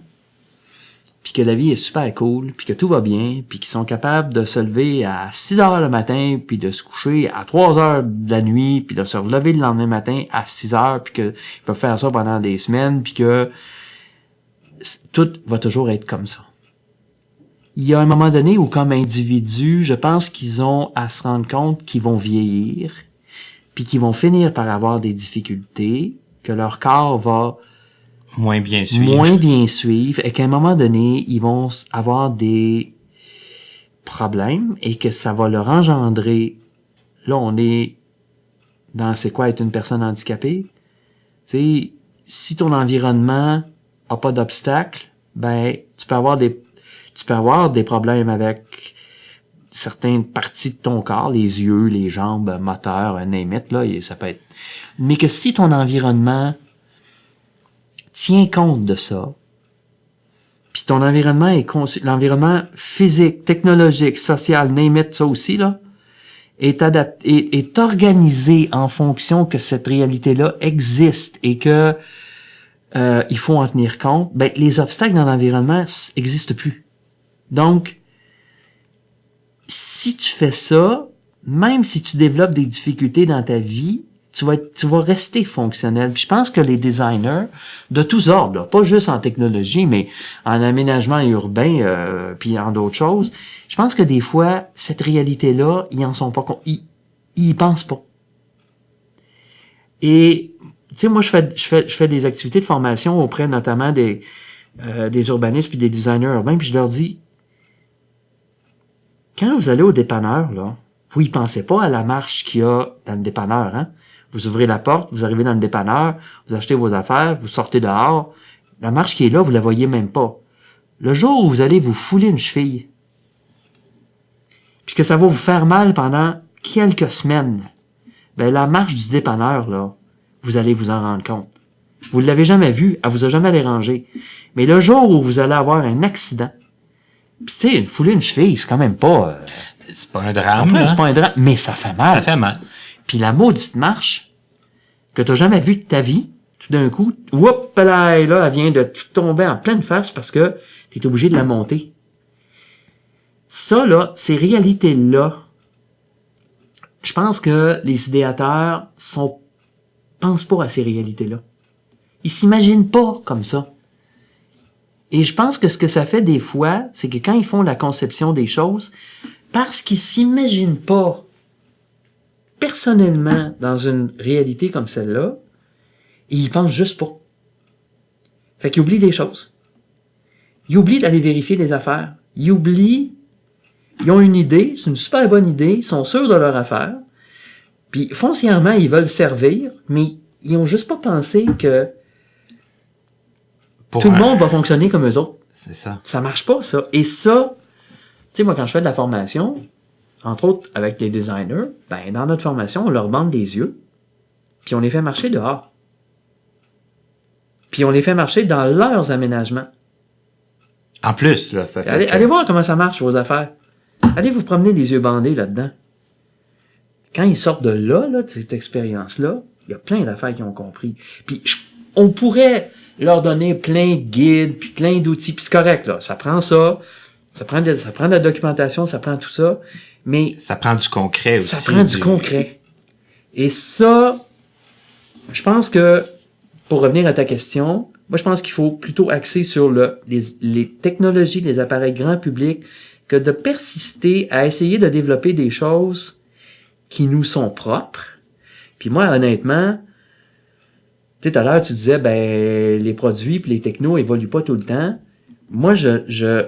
puis que la vie est super cool, puis que tout va bien, puis qu'ils sont capables de se lever à 6 heures le matin, puis de se coucher à 3 heures de la nuit, puis de se relever le lendemain matin à 6 heures, puis qu'ils peuvent faire ça pendant des semaines, puis que tout va toujours être comme ça. Il y a un moment donné où, comme individu, je pense qu'ils ont à se rendre compte qu'ils vont vieillir, puis qu'ils vont finir par avoir des difficultés, que leur corps va moins bien suivre, et qu'à un moment donné, ils vont avoir des problèmes et que ça va leur engendrer. Là, on est dans c'est quoi être une personne handicapée. Tu sais, si ton environnement a pas d'obstacle, ben tu peux avoir des problèmes avec certaines parties de ton corps, les yeux, les jambes, moteurs, name it, là, et ça peut être. Mais que si ton environnement tient compte de ça, puis ton environnement est conçu, l'environnement physique, technologique, social, name it, ça aussi, là, est organisé en fonction que cette réalité-là existe et que il faut en tenir compte, ben, les obstacles dans l'environnement n'existent plus. Donc, si tu fais ça, même si tu développes des difficultés dans ta vie, tu vas rester fonctionnel. Puis je pense que les designers de tous ordres, là, pas juste en technologie, mais en aménagement urbain, puis en d'autres choses, je pense que des fois, cette réalité-là, ils en sont pas ils y pensent pas. Et tu sais, moi, je fais des activités de formation auprès notamment des urbanistes puis des designers urbains, puis je leur dis, quand vous allez au dépanneur, là, vous y pensez pas à la marche qu'il y a dans le dépanneur, hein? Vous ouvrez la porte, vous arrivez dans le dépanneur, vous achetez vos affaires, vous sortez dehors. La marche qui est là, vous la voyez même pas. Le jour où vous allez vous fouler une cheville, puis que ça va vous faire mal pendant quelques semaines, ben la marche du dépanneur, là, vous allez vous en rendre compte. Vous ne l'avez jamais vue, elle vous a jamais dérangé. Mais le jour où vous allez avoir un accident, puis tu sais, fouler une cheville, c'est quand même pas...
c'est pas un drame,
c'est pas un drame, mais ça fait mal.
Ça fait mal.
Puis la maudite marche que t'as jamais vue de ta vie, tout d'un coup, whoop, là, elle vient de tomber en pleine face parce que tu es obligé de la monter. Ça, là, ces réalités-là, je pense que les idéateurs pensent pas à ces réalités-là. Ils s'imaginent pas comme ça. Et je pense que ce que ça fait des fois, c'est que quand ils font la conception des choses, parce qu'ils s'imaginent pas personnellement dans une réalité comme celle-là, ils y pensent juste pas. Fait qu'ils oublient des choses. Ils oublient d'aller vérifier les affaires. Ils ont une idée, c'est une super bonne idée, ils sont sûrs de leur affaire, puis foncièrement, ils veulent servir, mais ils ont juste pas pensé que tout le monde va fonctionner comme eux autres.
C'est ça.
Ça marche pas, ça. Et ça, tu sais, moi, quand je fais de la formation, entre autres avec les designers, ben, dans notre formation, on leur bande des yeux, puis on les fait marcher dehors. Puis on les fait marcher dans leurs aménagements.
En plus, là, ça fait
Allez voir comment ça marche, vos affaires. Allez vous promener les yeux bandés là-dedans. Quand ils sortent de là, de cette expérience-là, il y a plein d'affaires qu'ils ont compris. Puis on pourrait leur donner plein de guides, puis plein d'outils, puis c'est correct, là. Ça prend ça, ça prend de la documentation, ça prend tout ça, mais...
Ça prend du concret aussi.
Ça prend du concret. Et ça, je pense que, pour revenir à ta question, moi je pense qu'il faut plutôt axer sur les technologies, les appareils grand public, que de persister à essayer de développer des choses qui nous sont propres. Puis moi, honnêtement, tu sais, tout à l'heure, tu disais, ben, les produits puis les technos évoluent pas tout le temps. Moi, je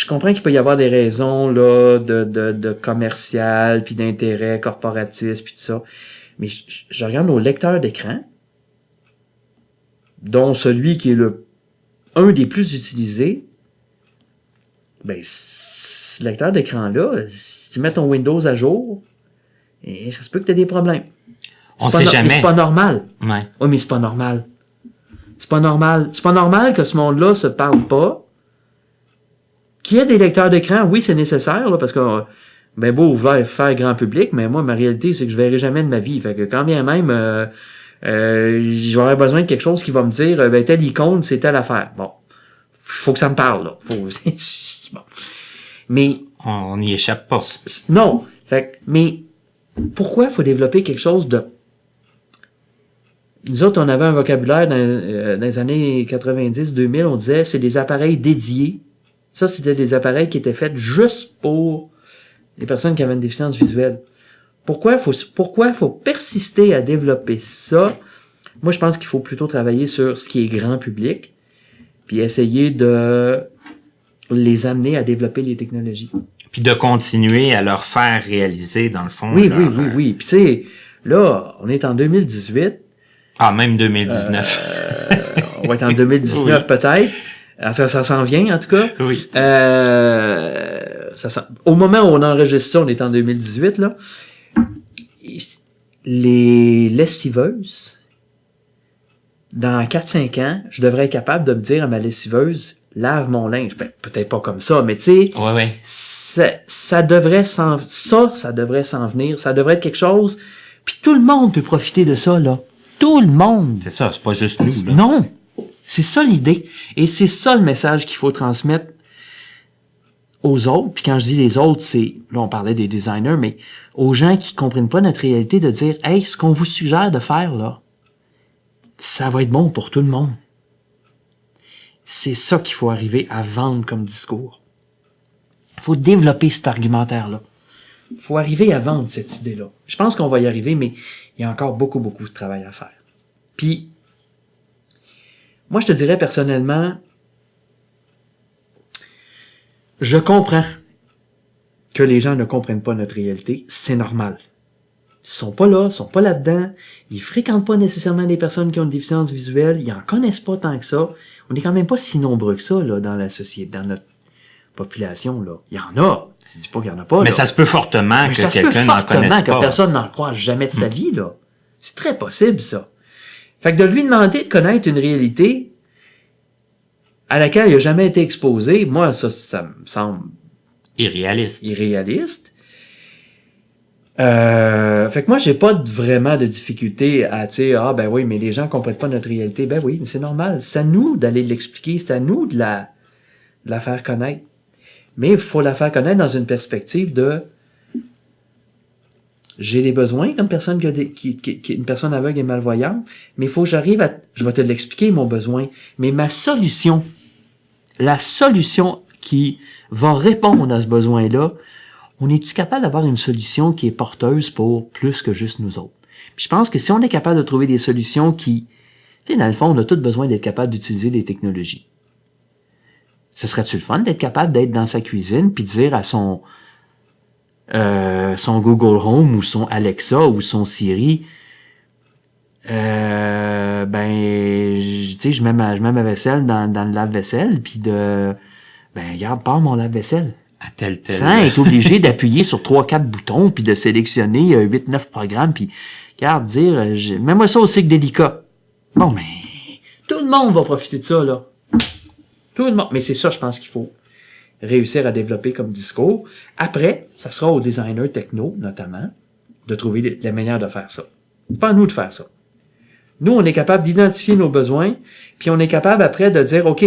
comprends qu'il peut y avoir des raisons, là, de commercial puis d'intérêt corporatiste puis tout ça. Mais je regarde nos lecteurs d'écran, dont celui qui est un des plus utilisés. Ben, ce lecteur d'écran-là, si tu mets ton Windows à jour, et ça se peut que tu aies des problèmes.
On sait jamais.
Mais c'est pas normal.
Ouais.
Oui, mais c'est pas normal. C'est pas normal. C'est pas normal que ce monde-là se parle pas. Qu'il y ait des lecteurs d'écran, oui, c'est nécessaire, là, parce que, ben, beau faire grand public, mais moi, ma réalité, c'est que je verrai jamais de ma vie. Fait que quand bien même, j'aurais besoin de quelque chose qui va me dire, ben, telle icône, c'est telle affaire. Bon. Faut que ça me parle, là. Bon. Mais...
On n'y échappe pas.
Non. Fait mais pourquoi faut développer quelque chose de... Nous autres, on avait un vocabulaire dans les années 90-2000, on disait c'est des appareils dédiés. Ça, c'était des appareils qui étaient faits juste pour les personnes qui avaient une déficience visuelle. Pourquoi faut persister à développer ça? Moi, je pense qu'il faut plutôt travailler sur ce qui est grand public, puis essayer de les amener à développer les technologies.
Puis de continuer à leur faire réaliser, dans le fond.
Oui. Puis tu sais, là, on est en 2018.
Ah, même 2019.
On va être en 2019 oui. Peut-être. Ça s'en vient, en tout cas.
Oui.
Au moment où on enregistre ça, on est en 2018, là. Les lessiveuses, dans 4-5 ans, je devrais être capable de me dire à ma lessiveuse, lave mon linge. Ben, peut-être pas comme ça, mais tu sais,
ouais.
ça devrait s'en venir. Ça devrait être quelque chose. Puis tout le monde peut profiter de ça, là. Tout le monde.
C'est ça, c'est pas juste nous, là.
Non. C'est ça l'idée. Et c'est ça le message qu'il faut transmettre aux autres. Puis quand je dis les autres, c'est, là on parlait des designers, mais aux gens qui comprennent pas notre réalité, de dire, hey, ce qu'on vous suggère de faire, là, ça va être bon pour tout le monde. C'est ça qu'il faut arriver à vendre comme discours. Il faut développer cet argumentaire-là. Il faut arriver à vendre cette idée-là. Je pense qu'on va y arriver, mais il y a encore beaucoup, beaucoup de travail à faire. Puis, moi, je te dirais personnellement, je comprends que les gens ne comprennent pas notre réalité. C'est normal. Ils sont pas là, ils sont pas là-dedans. Ils fréquentent pas nécessairement des personnes qui ont une déficience visuelle. Ils en connaissent pas tant que ça. On est quand même pas si nombreux que ça, là, dans la société, dans notre population, là. Il y en a. Je dis pas qu'il y en a pas,
mais
là.
Ça se peut fortement que quelqu'un n'en connaisse pas.
Que personne n'en croise jamais de sa vie, là. C'est très possible, ça. Fait que de lui demander de connaître une réalité à laquelle il n'a jamais été exposé, moi, ça me semble
irréaliste.
Fait Fait que moi, j'ai pas vraiment de difficulté à dire, ah ben oui, mais les gens comprennent pas notre réalité. Ben oui, mais c'est normal. C'est à nous d'aller l'expliquer, c'est à nous de la faire connaître. Mais il faut la faire connaître dans une perspective de j'ai des besoins comme personne une personne aveugle et malvoyante, mais il faut que je vais te l'expliquer, mon besoin. Mais ma solution, la solution qui va répondre à ce besoin-là, on est-tu capable d'avoir une solution qui est porteuse pour plus que juste nous autres? Puis je pense que si on est capable de trouver des solutions qui, tu sais, dans le fond, on a tous besoin d'être capable d'utiliser les technologies. Ce serait-tu le fun d'être capable d'être dans sa cuisine puis de dire à son Google Home ou son Alexa ou son Siri, tu sais, je mets ma vaisselle dans le lave-vaisselle puis regarde, pars mon lave-vaisselle.
À tel.
Sans être obligé d'appuyer sur 3-4 boutons puis de sélectionner 8-9 programmes puis regarde, mets-moi ça au cycle délicat. Bon, mais tout le monde va profiter de ça, là. Tout le monde. Mais c'est ça, je pense qu'il faut réussir à développer comme discours. Après, ça sera aux designers techno, notamment, de trouver la manière de faire ça. C'est pas à nous de faire ça. Nous, on est capable d'identifier nos besoins, puis on est capable après de dire, OK,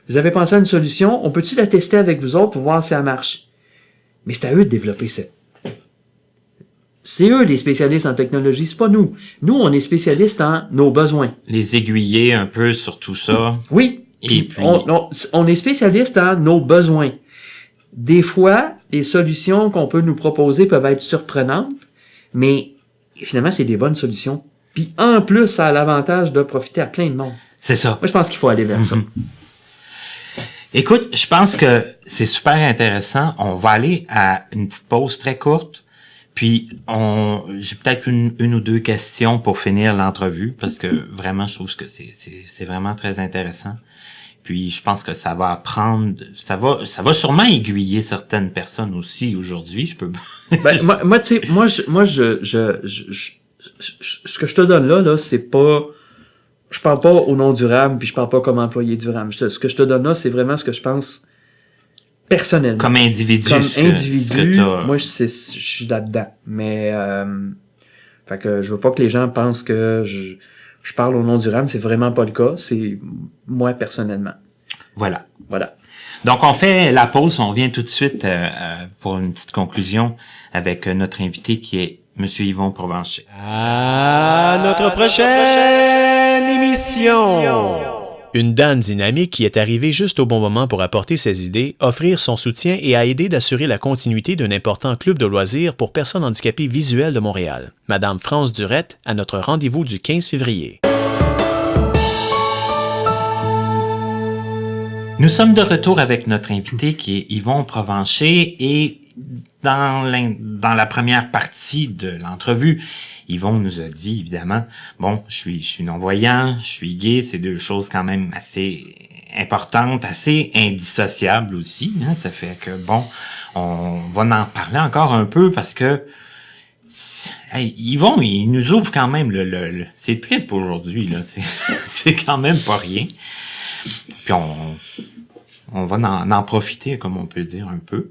vous avez pensé à une solution, on peut-tu la tester avec vous autres pour voir si elle marche? Mais c'est à eux de développer ça. C'est eux les spécialistes en technologie, c'est pas nous. Nous, on est spécialistes en nos besoins.
Les aiguiller un peu sur tout ça.
Oui.
Et puis...
on est spécialistes en nos besoins. Des fois, les solutions qu'on peut nous proposer peuvent être surprenantes, mais finalement, c'est des bonnes solutions. Puis en plus, ça a l'avantage de profiter à plein de monde.
C'est ça.
Moi, je pense qu'il faut aller vers ça.
Écoute, je pense que c'est super intéressant. On va aller à une petite pause très courte. Puis, j'ai peut-être une ou deux questions pour finir l'entrevue, parce que vraiment, je trouve que c'est vraiment très intéressant. Puis, je pense que ça va apprendre, ça va sûrement aiguiller certaines personnes aussi aujourd'hui. Je peux.
Moi, tu sais, ce que je te donne là, c'est pas, je parle pas au nom du RAM, puis je parle pas comme employé du RAM. Ce que je te donne là, c'est vraiment ce que je pense personnellement.
Comme individu.
Moi, je suis là-dedans. Mais, fait que je veux pas que les gens pensent que je parle au nom du RAM. C'est vraiment pas le cas. C'est moi personnellement.
Voilà.
Voilà.
Donc, on fait la pause. On revient tout de suite pour une petite conclusion avec notre invité qui est Monsieur Yvon Provencher.
À notre prochaine émission! Une dame dynamique qui est arrivée juste au bon moment pour apporter ses idées, offrir son soutien et a aidé d'assurer la continuité d'un important club de loisirs pour personnes handicapées visuelles de Montréal. Madame France Durette, à notre rendez-vous du 15 février.
Nous sommes de retour avec notre invité qui est Yvon Provencher et dans la première partie de l'entrevue, Yvon nous a dit, évidemment, bon, je suis non-voyant, je suis gay, c'est deux choses quand même assez importantes, assez indissociables aussi, hein, ça fait que, bon, on va en parler encore un peu parce que Yvon, il nous ouvre quand même c'est trip aujourd'hui, là, c'est quand même pas rien. Puis on va en profiter, comme on peut dire un peu.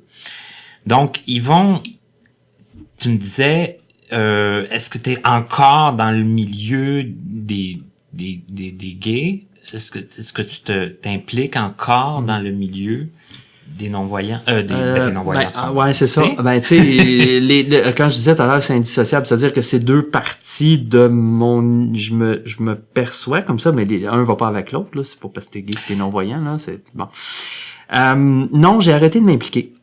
Donc, Yvon, tu me disais, est-ce que tu es encore dans le milieu des gays? Est-ce que tu t'impliques encore dans le milieu des non-voyants? Des non-voyants.
Ouais, c'est ça. Ben, tu sais, quand je disais tout à l'heure, c'est indissociable, c'est-à-dire que c'est deux parties de mon, je me perçois comme ça, mais un va pas avec l'autre, là. C'est pas parce que t'es gay que t'es non-voyant, là. C'est, bon. Non, j'ai arrêté de m'impliquer.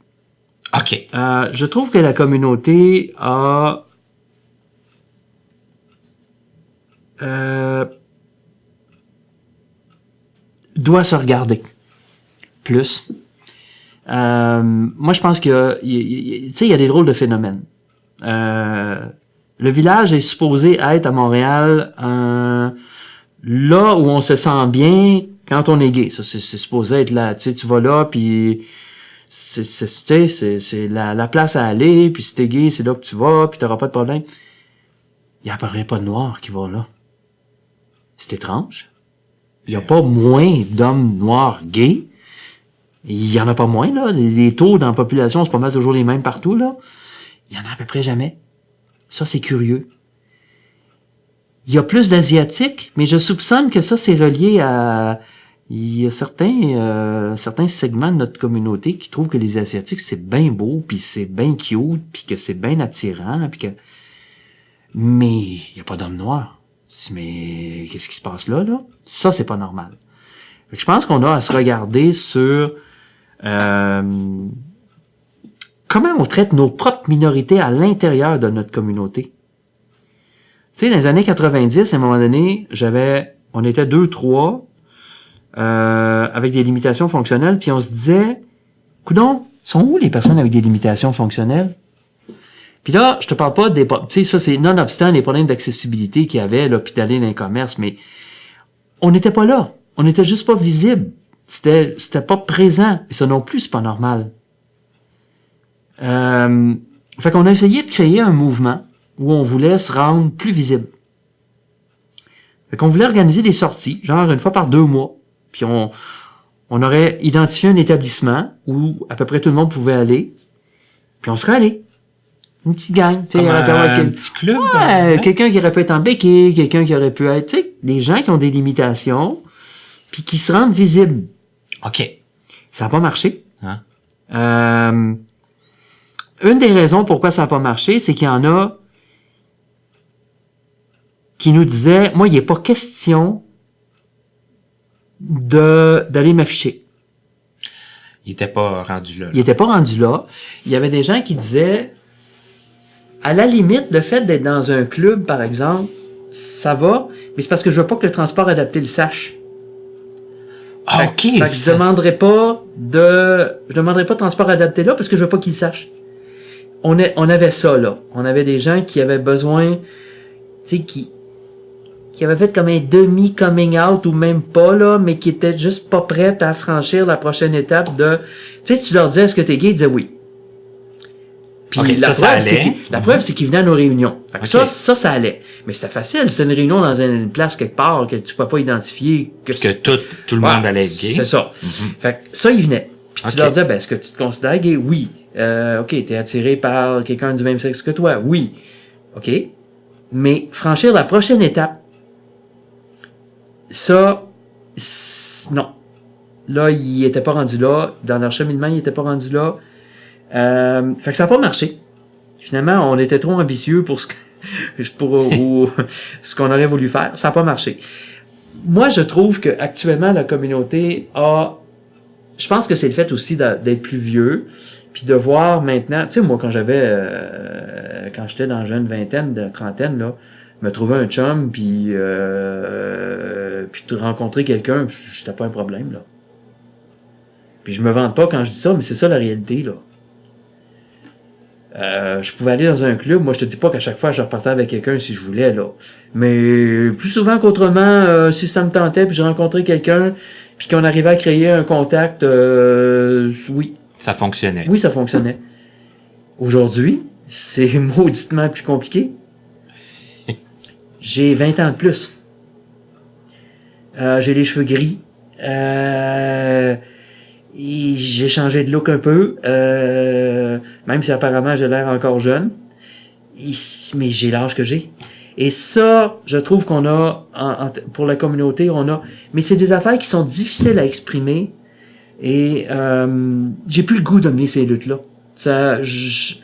OK.
Je trouve que la communauté a, doit se regarder plus. Moi, je pense qu'il y a des drôles de phénomènes. Le village est supposé être à Montréal là où on se sent bien quand on est gay. Ça, c'est supposé être là. Tu sais, tu vas là, puis c'est la place à aller, puis si t'es gay, c'est là que tu vas, puis t'auras pas de problème. Il y a à peu près pas de noirs qui vont là. C'est étrange. Il y a pas moins d'hommes noirs gays. Il y en a pas moins, là. Les taux dans la population, c'est pas mal toujours les mêmes partout, là. Il y en a à peu près jamais. Ça, c'est curieux. Il y a plus d'Asiatiques, mais je soupçonne que ça, c'est relié à... Il y a certains segments de notre communauté qui trouvent que les Asiatiques, c'est bien beau, puis c'est bien cute, puis que c'est bien attirant, puis que... Mais il n'y a pas d'homme noir. Mais qu'est-ce qui se passe là? Ça, c'est pas normal. Fait que je pense qu'on a à se regarder sur comment on traite nos propres minorités à l'intérieur de notre communauté. Tu sais, dans les années 90, à un moment donné, on était 2-3 avec des limitations fonctionnelles, puis on se disait, coudonc, sont où les personnes avec des limitations fonctionnelles? Puis là, je te parle pas des... Tu sais, ça, c'est nonobstant les problèmes d'accessibilité qu'il y avait, là, puis d'aller dans les commerces, mais on n'était pas là. On n'était juste pas visible. C'était pas présent. Et ça non plus, c'est pas normal. Fait qu'on a essayé de créer un mouvement où on voulait se rendre plus visible. Fait qu'on voulait organiser des sorties, genre une fois par 2 mois. Puis on aurait identifié un établissement où à peu près tout le monde pouvait aller. Puis on serait allé. Une petite gang.
Comme un petit club.
Ouais, quelqu'un qui aurait pu être en béquille, quelqu'un qui aurait pu être, tu sais, des gens qui ont des limitations, puis qui se rendent visibles.
OK.
Ça n'a pas marché.
Hein?
Une des raisons pourquoi ça n'a pas marché, c'est qu'il y en a qui nous disaient, moi, il n'est pas question d'aller m'afficher.
Il était pas rendu là.
Il était pas rendu là. Il y avait des gens qui disaient, à la limite, le fait d'être dans un club, par exemple, ça va, mais c'est parce que je veux pas que le transport adapté le sache.
Ah, OK.
Fait que je demanderais pas de transport adapté là parce que je veux pas qu'il sache. On avait ça, là. On avait des gens qui avaient besoin, tu sais, qui avaient fait comme un demi-coming out ou même pas, là, mais qui étaient juste pas prêts à franchir la prochaine étape de, tu sais, tu leur disais, est-ce que t'es gay? Ils disaient oui. Puis
okay,
la preuve, c'est qu'ils venaient à nos réunions. Fait que okay. ça allait. Mais c'était facile. C'était une réunion dans une place quelque part que tu peux pas identifier.
Que tout le monde allait être gay.
C'est ça. Mm-hmm. Fait que ça, ils venaient. Puis tu leur disais, est-ce que tu te considères gay? Oui. OK, t'es attiré par quelqu'un du même sexe que toi? Oui. OK. Mais franchir la prochaine étape, ça, non. Là, ils étaient pas rendus là. Dans leur cheminement, ils étaient pas rendus là. Fait que ça n'a pas marché. Finalement, on était trop ambitieux pour ce qu'on aurait voulu faire. Ça n'a pas marché. Moi, je trouve que actuellement la communauté a... Je pense que c'est le fait aussi d'être plus vieux, puis de voir maintenant... Tu sais, moi, quand j'étais dans la jeune vingtaine, trentaine, là, me trouver un chum, puis de rencontrer quelqu'un, c'était pas un problème, là. Puis je me vante pas quand je dis ça, mais c'est ça la réalité, là. Je pouvais aller dans un club, moi je te dis pas qu'à chaque fois je repartais avec quelqu'un si je voulais, là. Mais plus souvent qu'autrement, si ça me tentait, puis j'ai rencontré quelqu'un, puis qu'on arrivait à créer un contact, oui.
Ça fonctionnait.
Oui, ça fonctionnait. Aujourd'hui, c'est mauditement plus compliqué. J'ai 20 ans de plus. J'ai les cheveux gris. Et j'ai changé de look un peu, même si apparemment j'ai l'air encore jeune, mais j'ai l'âge que j'ai. Et ça, je trouve qu'on a, pour la communauté, mais c'est des affaires qui sont difficiles à exprimer, et j'ai plus le goût de mener ces luttes-là. Ça, j'ai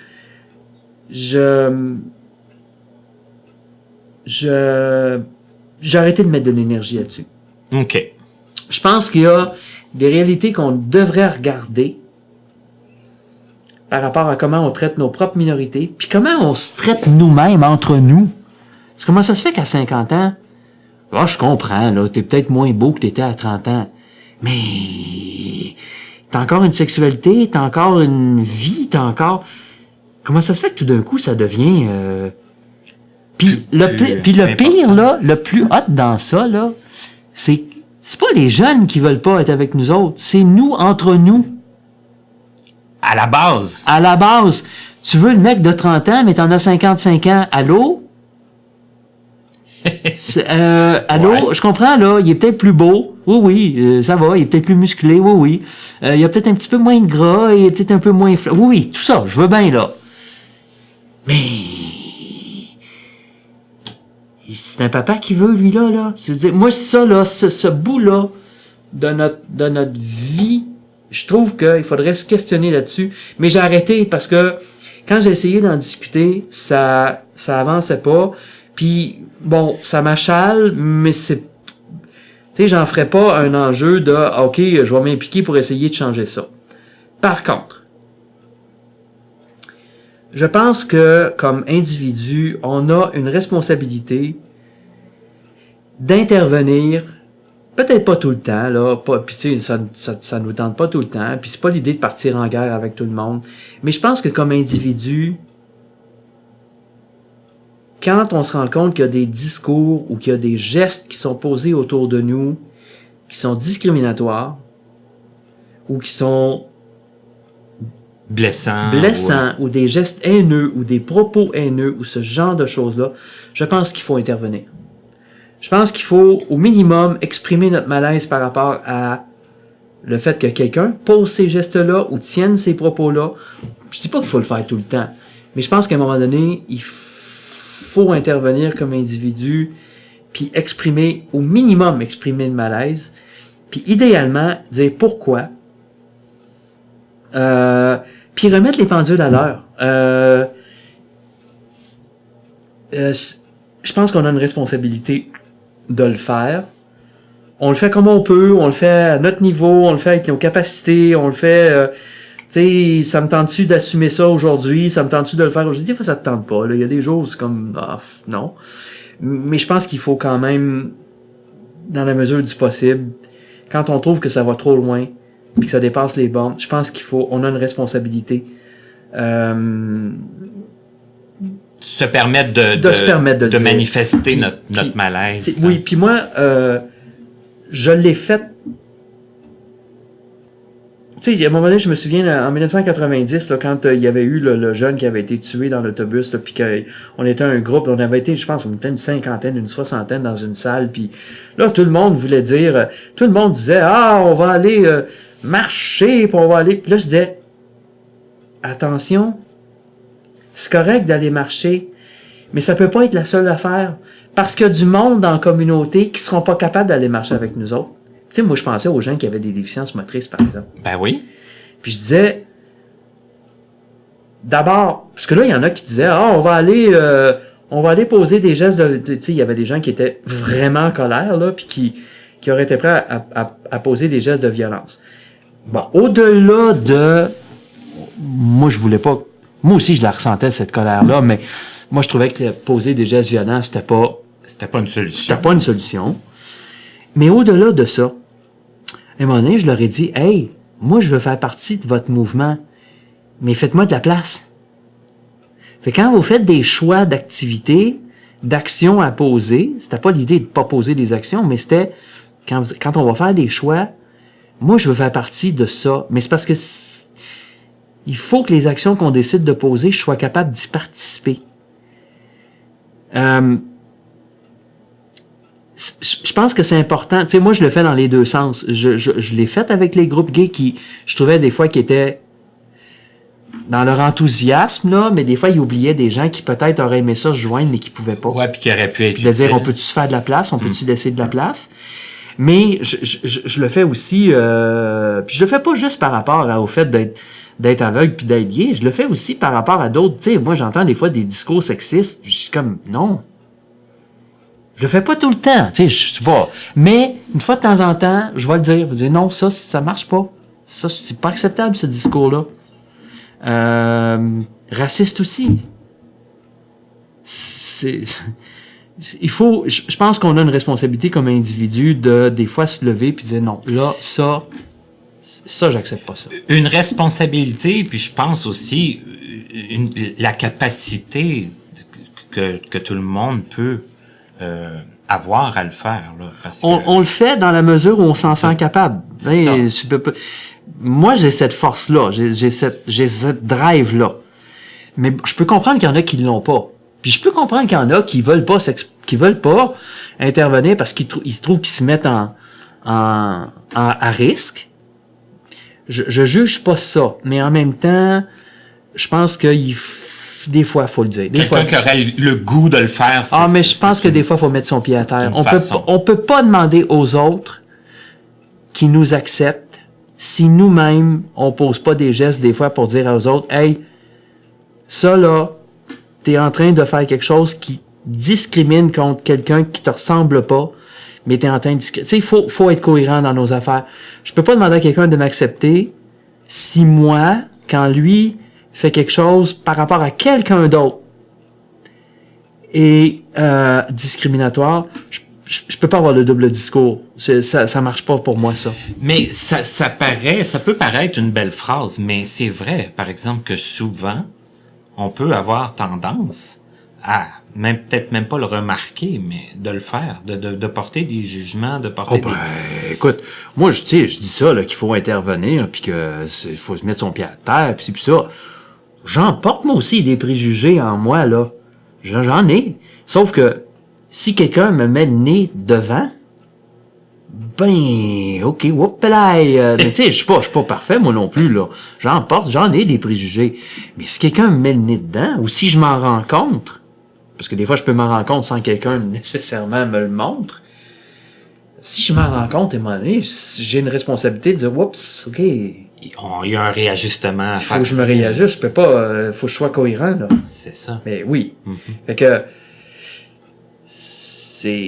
arrêté de mettre de l'énergie là-dessus.
OK.
Je pense qu'il y a des réalités qu'on devrait regarder par rapport à comment on traite nos propres minorités, puis comment on se traite nous-mêmes, entre nous. Parce que comment ça se fait qu'à 50 ans, je comprends, là, t'es peut-être moins beau que t'étais à 30 ans, mais t'as encore une sexualité, t'as encore une vie, Comment ça se fait que tout d'un coup, ça devient... Puis le pire, là, le plus hot dans ça, là, c'est pas les jeunes qui veulent pas être avec nous autres, c'est nous, entre nous.
À la base.
À la base. Tu veux le mec de 30 ans, mais t'en as 55 ans. Allô? Allô? Ouais. Je comprends, là. Il est peut-être plus beau. Oui, ça va. Il est peut-être plus musclé. Oui. Il a peut-être un petit peu moins de gras. Il est peut-être un peu moins... Oui, tout ça. Je veux bien, là. Mais... c'est un papa qui veut, lui, là. Je veux dire, moi, ça, là, ce bout-là de notre vie, je trouve qu'il faudrait se questionner là-dessus. Mais j'ai arrêté parce que quand j'ai essayé d'en discuter, ça avançait pas. Puis, bon, ça m'achale, mais c'est... Tu sais, j'en ferais pas un enjeu de « OK, je vais m'impliquer pour essayer de changer ça ». Par contre, je pense que, comme individu, on a une responsabilité d'intervenir, peut-être pas tout le temps, là, puis tu sais, ça nous tente pas tout le temps, puis c'est pas l'idée de partir en guerre avec tout le monde, mais je pense que comme individu, quand on se rend compte qu'il y a des discours ou qu'il y a des gestes qui sont posés autour de nous, qui sont discriminatoires, ou qui sont
blessants,
ou des gestes haineux, ou des propos haineux, ou ce genre de choses-là, je pense qu'il faut intervenir. Je pense qu'il faut, au minimum, exprimer notre malaise par rapport à le fait que quelqu'un pose ces gestes-là ou tienne ces propos-là. Je dis pas qu'il faut le faire tout le temps, mais je pense qu'à un moment donné, il faut intervenir comme individu, puis exprimer, au minimum, exprimer le malaise, puis idéalement, dire pourquoi, puis remettre les pendules à l'heure. Je pense qu'on a une responsabilité de le faire. On le fait comme on peut, on le fait à notre niveau, on le fait avec nos capacités, on le fait... tu sais, ça me tente-tu d'assumer ça aujourd'hui? Ça me tente-tu de le faire aujourd'hui? Des fois, ça te tente pas. Là. Il y a des jours où c'est comme... non. Mais je pense qu'il faut quand même, dans la mesure du possible, quand on trouve que ça va trop loin, puis que ça dépasse les bornes, je pense on a une responsabilité.
Se permettre de manifester notre malaise.
Oui, puis moi, je l'ai fait. Tu sais, à un moment donné, je me souviens, en 1990, là, quand il y avait eu le jeune qui avait été tué dans l'autobus, puis qu'on était un groupe, on avait été, je pense, on était une cinquantaine, une soixantaine dans une salle, puis là, tout le monde voulait dire, tout le monde disait, on va aller marcher, puis on va aller... Puis là, je disais, attention, c'est correct d'aller marcher, mais ça peut pas être la seule affaire, parce qu'il y a du monde dans la communauté qui seront pas capables d'aller marcher avec nous autres. Tu sais, moi, je pensais aux gens qui avaient des déficiences motrices, par exemple.
Ben oui.
Puis je disais, d'abord, parce que là, il y en a qui disaient, on va aller poser des gestes de... Tu sais, il y avait des gens qui étaient vraiment en colère, là, puis qui auraient été prêts à poser des gestes de violence. Bon, au-delà de... Moi, je voulais pas... Moi aussi, je la ressentais, cette colère-là, mais moi, je trouvais que poser des gestes violents, c'était pas
une solution.
C'était pas une solution. Mais au-delà de ça, à un moment donné, je leur ai dit, « Hey, moi, je veux faire partie de votre mouvement, mais faites-moi de la place. » Fait quand vous faites des choix d'activités, d'actions à poser, c'était pas l'idée de pas poser des actions, mais c'était, quand on va faire des choix, moi, je veux faire partie de ça. Mais c'est parce que il faut que les actions qu'on décide de poser, je sois capable d'y participer. Je pense que c'est important. Tu sais, moi, je le fais dans les deux sens. Je l'ai fait avec les groupes gays qui, je trouvais des fois, qui étaient dans leur enthousiasme, là, mais des fois, ils oubliaient des gens qui peut-être auraient aimé ça se joindre, mais qui pouvaient pas.
Ouais, puis qui auraient pu être
puis de dire, on peut-tu se faire de la place? On peut-tu laisser de la place? Mais je le fais aussi, puis je le fais pas juste par rapport au fait d'être aveugle puis d'être gay. Je le fais aussi par rapport à d'autres. Tu sais, moi, j'entends des fois des discours sexistes. Je suis comme, non. Je le fais pas tout le temps, tu sais, je sais pas. Mais, une fois de temps en temps, je vais le dire. Je vais dire, non, ça marche pas. Ça, c'est pas acceptable, ce discours-là. Raciste aussi. Je pense qu'on a une responsabilité comme individu de, des fois, se lever puis dire, non, là, ça, j'accepte pas ça.
Une responsabilité, puis je pense aussi la capacité que tout le monde peut avoir à le faire. Là, parce que...
on le fait dans la mesure où on s'en sent capable. Moi, j'ai cette force-là, j'ai cette drive-là. Mais je peux comprendre qu'il y en a qui l'ont pas. Puis je peux comprendre qu'il y en a qui veulent pas intervenir parce qu'ils se trouvent qu'ils se mettent à risque. Je juge pas ça, mais en même temps, je pense qu'il des fois, faut le dire. Des
Quelqu'un
fois,
qui aurait le goût de le faire.
mais je pense que des fois, il faut mettre son pied à terre.
D'une
On peut pas demander aux autres qui nous acceptent si nous-mêmes, on pose pas des gestes des fois pour dire aux autres, hey, ça là, t'es en train de faire quelque chose qui discrimine contre quelqu'un qui te ressemble pas, mais t'es en train de discriminer. Tu sais, faut être cohérent dans nos affaires. Je peux pas demander à quelqu'un de m'accepter si moi, quand lui fait quelque chose par rapport à quelqu'un d'autre et discriminatoire, je peux pas avoir le double discours. Ça marche pas pour moi, ça.
Mais ça peut paraître une belle phrase, mais c'est vrai, par exemple, que souvent, on peut avoir tendance à, peut-être même pas le remarquer, mais de le faire, de porter des jugements, de porter
écoute, moi, je dis ça, là, qu'il faut intervenir, puis que faut se mettre son pied à terre, puis ça. J'en porte, moi aussi, des préjugés en moi, là. J'en ai. Sauf que, si quelqu'un me met le nez devant, ben, ok, mais tu sais, je suis pas parfait, moi non plus, là. J'en ai des préjugés. Mais si quelqu'un me met le nez dedans, ou si je m'en rencontre, parce que des fois, je peux m'en rendre compte sans que quelqu'un nécessairement me le montre, si je m'en rends compte, à un moment donné, j'ai une responsabilité de dire, oups, ok.
Il y a un réajustement à
faire. Il faut que je me réajuste, je peux pas, faut que je sois cohérent, là.
C'est ça.
Mais oui. Fait que,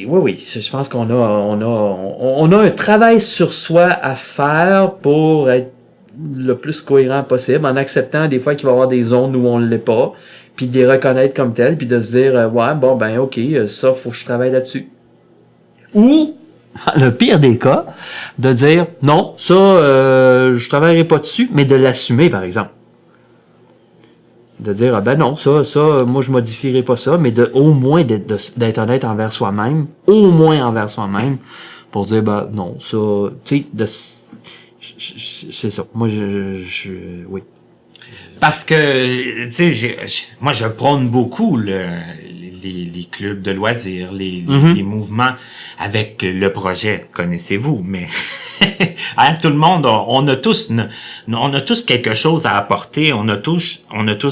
oui, je pense qu'on a un travail sur soi à faire pour être le plus cohérent possible, en acceptant des fois qu'il va y avoir des zones où on ne l'est pas, puis de les reconnaître comme telles, puis de se dire, ouais, bon, ben, ok, ça, faut que je travaille là-dessus. Ou, dans le pire des cas, de dire, non, ça, je travaillerai pas dessus, mais de l'assumer, par exemple. De dire, ben non, ça, moi, je modifierai pas ça, mais au moins d'être honnête envers soi-même, au moins envers soi-même, pour dire, ben non, ça, tu sais, c'est ça. Moi, oui.
Parce que, tu sais, moi, je prône beaucoup les clubs de loisirs, les mouvements avec le projet, connaissez-vous, mais hein, tout le monde, on a tous quelque chose à apporter, on a tous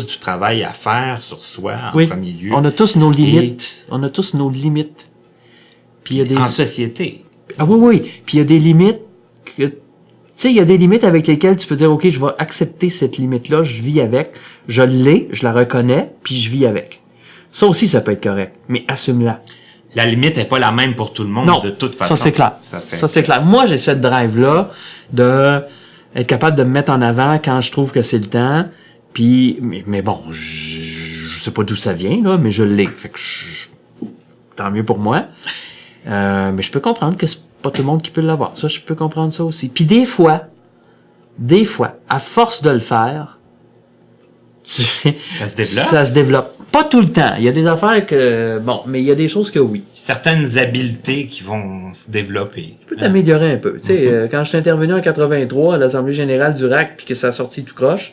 du travail à faire sur soi en premier lieu.
On a tous nos limites. Puis il y a des
en société.
Ah oui. Puis il y a des limites que tu sais, il y a des limites avec lesquelles tu peux dire, OK, je vais accepter cette limite-là, je vis avec, je l'ai, je la reconnais, puis je vis avec. Ça aussi, ça peut être correct, mais assume-la.
La limite est pas la même pour tout le monde, de toute façon.
Ça, c'est clair. Ça, c'est clair. Moi, j'ai cette drive-là de être capable de me mettre en avant quand je trouve que c'est le temps, puis, mais bon, je sais pas d'où ça vient, là, mais je l'ai. Fait que tant mieux pour moi. Mais je peux comprendre que c'est pas tout le monde qui peut l'avoir. Ça, je peux comprendre ça aussi. Puis des fois, à force de le faire,
ça se développe.
Ça se développe. Pas tout le temps. Il y a des affaires que, mais il y a des choses que oui.
Certaines habiletés qui vont se développer.
Tu peux t'améliorer un peu. Tu sais, quand je suis intervenu en 83 à l'Assemblée générale du RAC puis que ça a sorti tout croche,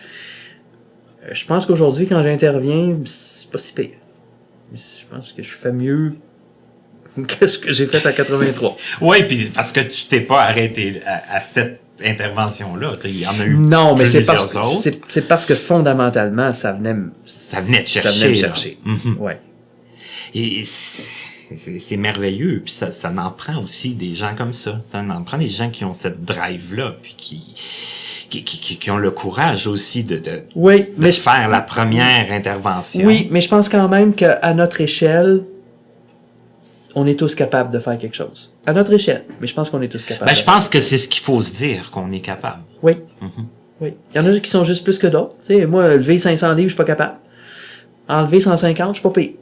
je pense qu'aujourd'hui, quand j'interviens, c'est pas si pire. Je pense que je fais mieux qu'est-ce que j'ai fait à 83.
Oui, puis parce que tu t'es pas arrêté à cette intervention-là. Il y en a eu
mais
c'est
parce que fondamentalement, ça venait me chercher. Ouais.
Et c'est merveilleux. Puis ça en prend aussi des gens comme ça. Ça en prend des gens qui ont cette drive-là, puis qui ont le courage aussi de faire la première intervention.
Oui, mais je pense quand même qu'à notre échelle, on est tous capables de faire quelque chose. À notre échelle, mais je pense qu'on est tous capables.
Je pense que c'est ce qu'il faut se dire, qu'on est capable.
Oui. Oui. Il y en a qui sont juste plus que d'autres. Tu sais, moi, lever 500 livres, je suis pas capable. Enlever 150, je suis pas payé.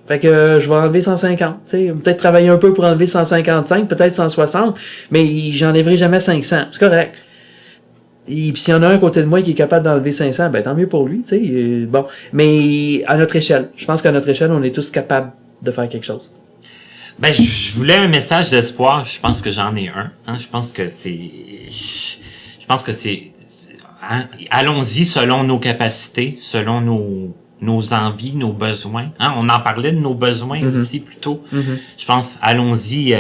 Fait que je vais enlever 150. Tu sais, peut-être travailler un peu pour enlever 155, peut-être 160, mais j'enlèverai jamais 500. C'est correct. Et puis s'il y en a un à côté de moi qui est capable d'enlever 500, tant mieux pour lui, tu sais. Bon, mais à notre échelle, je pense qu'à notre échelle, on est tous capables de faire quelque chose.
Je voulais un message d'espoir. Je pense que j'en ai un. Hein. Je pense que c'est. Hein, allons-y selon nos capacités, selon nos envies, nos besoins. Hein. On en parlait de nos besoins aussi plus tôt. Je pense, allons-y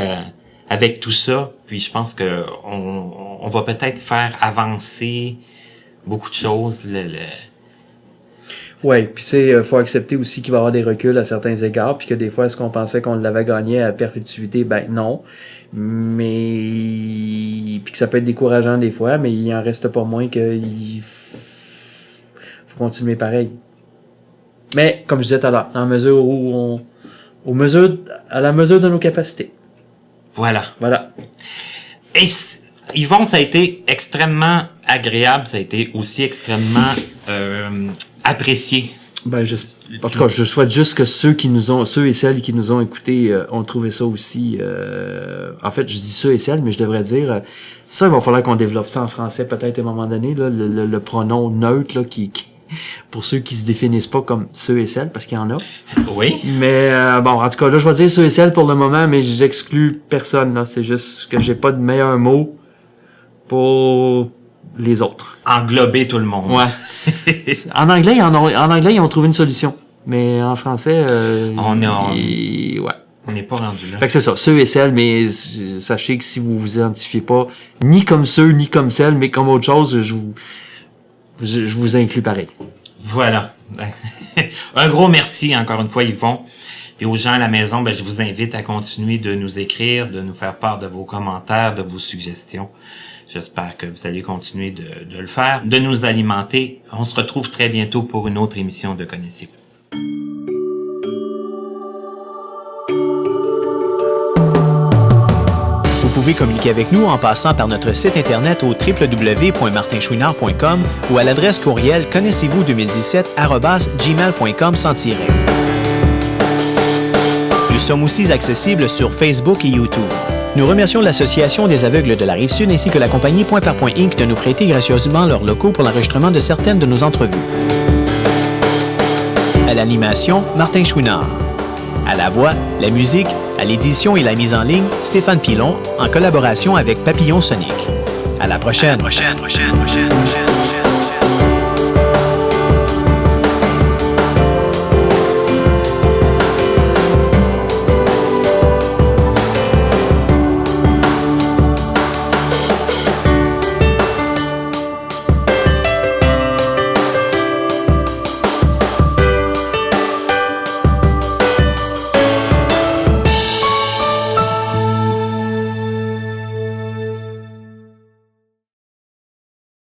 avec tout ça. Puis je pense que on va peut-être faire avancer beaucoup de choses.
Oui, puis faut accepter aussi qu'il va y avoir des reculs à certains égards, puis que des fois, est-ce qu'on pensait qu'on l'avait gagné à perpétuité? Ben non. Mais puis que ça peut être décourageant des fois, mais il en reste pas moins qu'il faut continuer pareil. Mais, comme je disais tout à l'heure, à la mesure de nos capacités.
Voilà. Et
Yvon,
ça a été extrêmement agréable, ça a été aussi extrêmement apprécié.
Ben, en tout cas, je souhaite juste que ceux et celles qui nous ont écoutés ont trouvé ça aussi. En fait, je dis ceux et celles, mais je devrais dire ça. Il va falloir qu'on développe ça en français peut-être à un moment donné, là, le pronom neutre là, qui pour ceux qui se définissent pas comme ceux et celles, parce qu'il y en a.
Oui.
Mais bon, en tout cas, là, je vais dire ceux et celles pour le moment, mais j'exclus personne. Là, c'est juste que j'ai pas de meilleur mot pour les autres.
Englober tout le monde.
Ouais. En anglais, ils ont trouvé une solution. Mais en français,
on n'est pas rendu là.
Fait que c'est ça, ceux et celles, mais sachez que si vous vous identifiez pas ni comme ceux, ni comme celles, mais comme autre chose, je vous inclus pareil.
Voilà. Un gros merci encore une fois, Yvon. Et aux gens à la maison, ben, je vous invite à continuer de nous écrire, de nous faire part de vos commentaires, de vos suggestions. J'espère que vous allez continuer de le faire, de nous alimenter. On se retrouve très bientôt pour une autre émission de Connaissez-vous.
Vous pouvez communiquer avec nous en passant par notre site internet au www.martinchouinard.com ou à l'adresse courriel connaissez-vous2017@gmail.com sans tiret. Nous sommes aussi accessibles sur Facebook et YouTube. Nous remercions l'Association des aveugles de la Rive-Sud ainsi que la compagnie Point par Point Inc. de nous prêter gracieusement leurs locaux pour l'enregistrement de certaines de nos entrevues. À l'animation, Martin Chouinard. À la voix, la musique, à l'édition et la mise en ligne, Stéphane Pilon, en collaboration avec Papillon Sonic. À la prochaine.